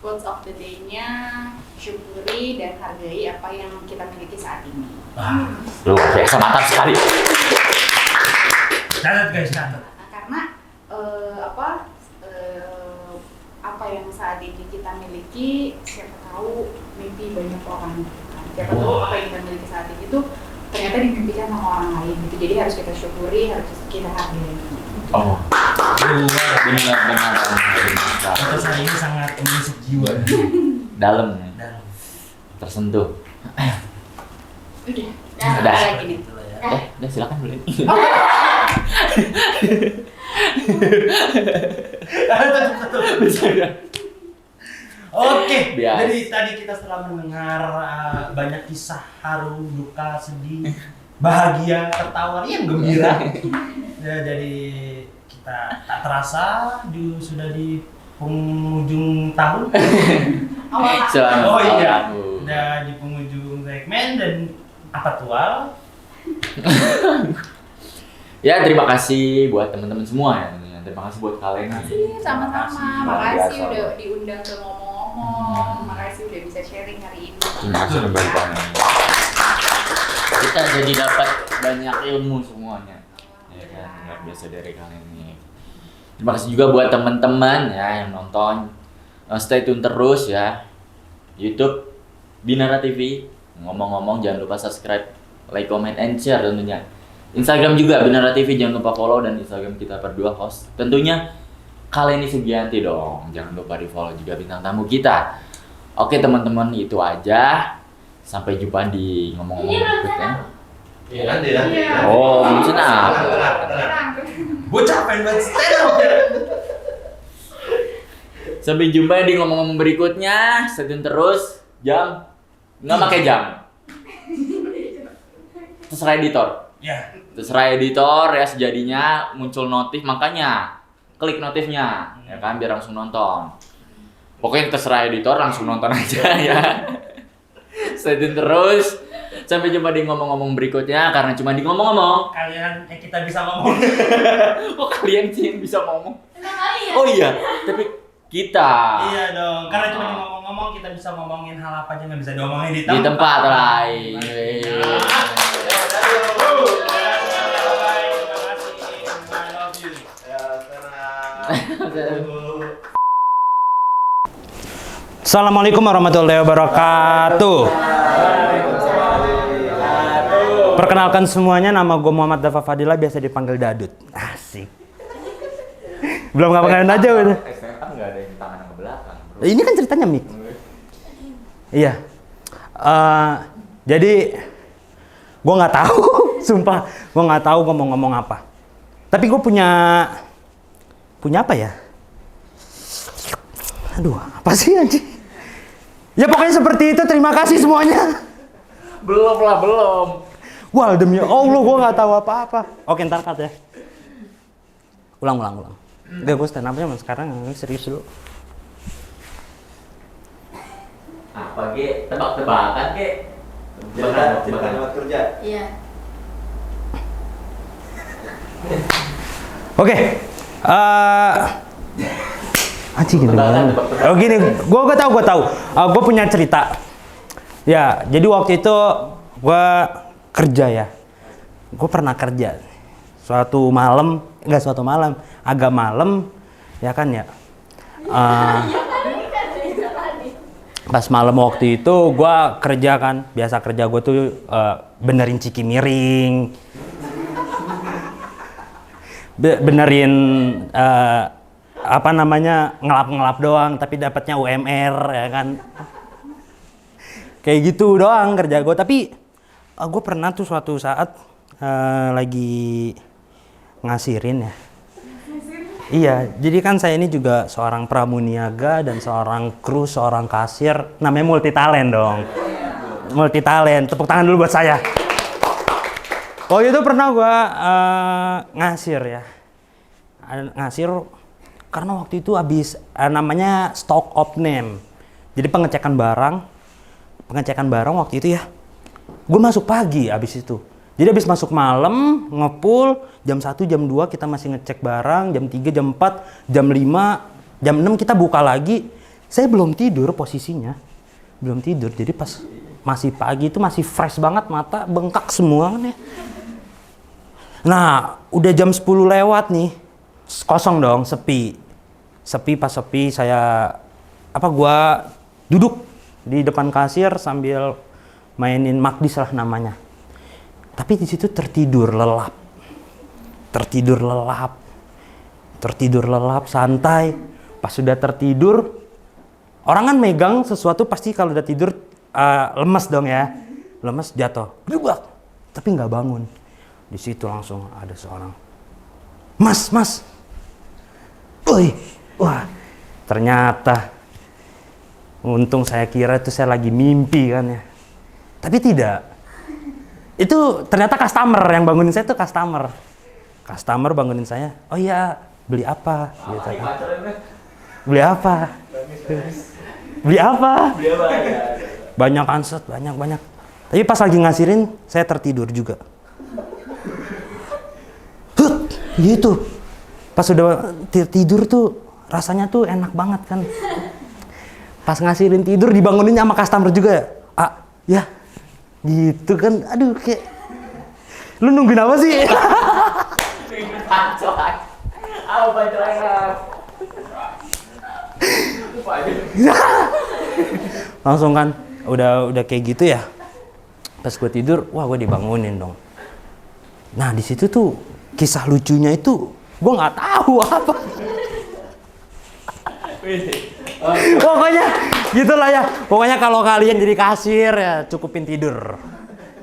quotes of the day-nya, syukuri dan hargai apa yang kita miliki saat ini. Luar biasa, mantap sekali. Catat guys, catat. Karena apa yang saat ini kita miliki, siapa tahu mimpi banyak orang. Siapa tahu apa yang kita miliki saat ini tuh ternyata dimimpikan sama orang lain gitu. Jadi harus kita syukuri, harus kita hargai. Oh, benar. Kata saya ini sangat mengusik jiwa. Dalam, Dalam. tersentuh. Udah, Udah. lagi nih. Itulah ya. Udah silakan boleh. Oke, Biasa. jadi tadi kita setelah mendengar banyak kisah haru, duka, sedih, bahagia, tertawa, yang gembira. Ya, jadi kita tak terasa sudah di penghujung tahun. Selamat Oh iya, tahun. udah di penghujung segmen dan apa tual? Ya, terima kasih buat teman-teman semua ya. Terima kasih buat kalian. Sama-sama. Luar Makasih biasa. udah diundang ke ngomong-ngomong. Makasih udah bisa sharing hari ini. Terima kasih banyak. Kita jadi dapat banyak ilmu semuanya. Ya kan, luar biasa dari kalian ini. Terima kasih juga buat teman-teman ya yang nonton. Stay tune terus ya. YouTube Binara TV. Ngomong-ngomong jangan lupa subscribe, like, comment, and share tentunya. Instagram juga Binara TV, jangan lupa follow, dan Instagram kita berdua host tentunya Kaleni Sugianti dong. Jangan lupa di follow juga bintang tamu kita. Oke teman-teman, itu aja. Sampai jumpa di ngomong-ngomong berikutnya. Iya nanti. Oh, mungkin apa? Bocah pengen banget stand up ya. Sampai jumpa di ngomong-ngomong berikutnya. Stay tune terus. Jam nggak pakai jam. Terserah editor. Ya. Terserah editor ya, sejadinya muncul notif, makanya klik notifnya ya kan biar langsung nonton. Pokoknya terserah editor, langsung nonton aja ya. Stay tune terus. Sampai jumpa di ngomong-ngomong berikutnya, karena cuma di ngomong-ngomong Kita bisa ngomong. kok kalian sih yang bisa ngomong. Tenang kali ya. Oh iya, tapi kita Iya dong, karena cuma di ngomong-ngomong kita bisa ngomongin hal apa aja nggak bisa diomongin di di tempat lain. Assalamualaikum warahmatullahi wabarakatuh. Perkenalkan semuanya, nama gue Muhammad Dafa Fadila, biasa dipanggil Dadut. Asik. Belum ngapa-ngapain aja udah. Kan nggak ada yang tangan ke belakang. Bro. Ini kan ceritanya Mik. Iya. Jadi gue nggak tahu, sumpah gue nggak tahu gue mau ngomong apa. Tapi gue punya apa ya? Aduh, apa sih anjing? Ya pokoknya seperti itu. Terima kasih semuanya. Belum. Wah demi Allah gue nggak tahu apa-apa. Oke ntar cut ya. Ulang. Gak, gue stand up-nya sekarang serius dulu. Apa ge? Tebak-tebakan ge? Cerita lewat kerja. Iya. Oke. Anjing gitu. Tebak-tebakan. Oh gini, gue tahu. Gue punya cerita. Ya, jadi waktu itu gue kerja ya. Gue pernah kerja. Agak malam, ya kan ya. Pas malam waktu itu gue kerja kan, biasa kerja gue tuh benerin ciki miring, benerin ngelap doang, tapi dapatnya UMR ya kan. Kayak gitu doang kerja gue. Tapi gue pernah tuh suatu saat lagi ngasirin ya. Iya, jadi kan saya ini juga seorang pramuniaga dan seorang kru, seorang kasir. Namanya multitalent dong. Multitalent, tepuk tangan dulu buat saya. Waktu itu pernah gue ngasir ya. Ngasir karena waktu itu habis namanya stock of name. Jadi pengecekan barang waktu itu ya. Gue masuk pagi abis itu. Jadi habis masuk malam, ngepool, jam 1, jam 2 kita masih ngecek barang, jam 3, jam 4, jam 5, jam 6 kita buka lagi. Saya belum tidur posisinya. Belum tidur. Jadi pas masih pagi itu masih fresh banget, mata bengkak semua kan ya. Nah, udah jam 10 lewat nih. Kosong dong, sepi. Pas sepi gua duduk di depan kasir sambil mainin Magdis lah namanya. Tapi di situ tertidur lelap, santai. Pas sudah tertidur, orang kan megang sesuatu pasti kalau udah tidur lemes dong ya, lemes jatuh, berubah, tapi nggak bangun. Di situ langsung ada seorang, mas, wah, ternyata, untung saya kira itu saya lagi mimpi kan ya, tapi tidak. Itu ternyata customer yang bangunin saya tuh customer bangunin saya. Oh iya, beli apa? Gitu kan. Beli apa? Banyak anset, banyak. Tapi pas lagi ngasirin, saya tertidur juga. Gitu. Pas udah tidur tuh rasanya tuh enak banget kan. Pas ngasirin tidur dibangunin sama customer juga. Ya. Gitu kan. Aduh kayak lu nungguin apa sih? Langsung kan udah kayak gitu ya. Pas gue tidur, wah gue dibangunin dong. Nah di situ tuh kisah lucunya itu gue nggak tahu apa. Pokoknya gitulah ya. Pokoknya kalau kalian jadi kasir ya cukupin tidur.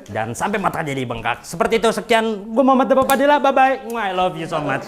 Jangan sampai mata jadi bengkak. Seperti itu, sekian. Gue Muhammad Depa Padilla. Bye bye. I love you so much.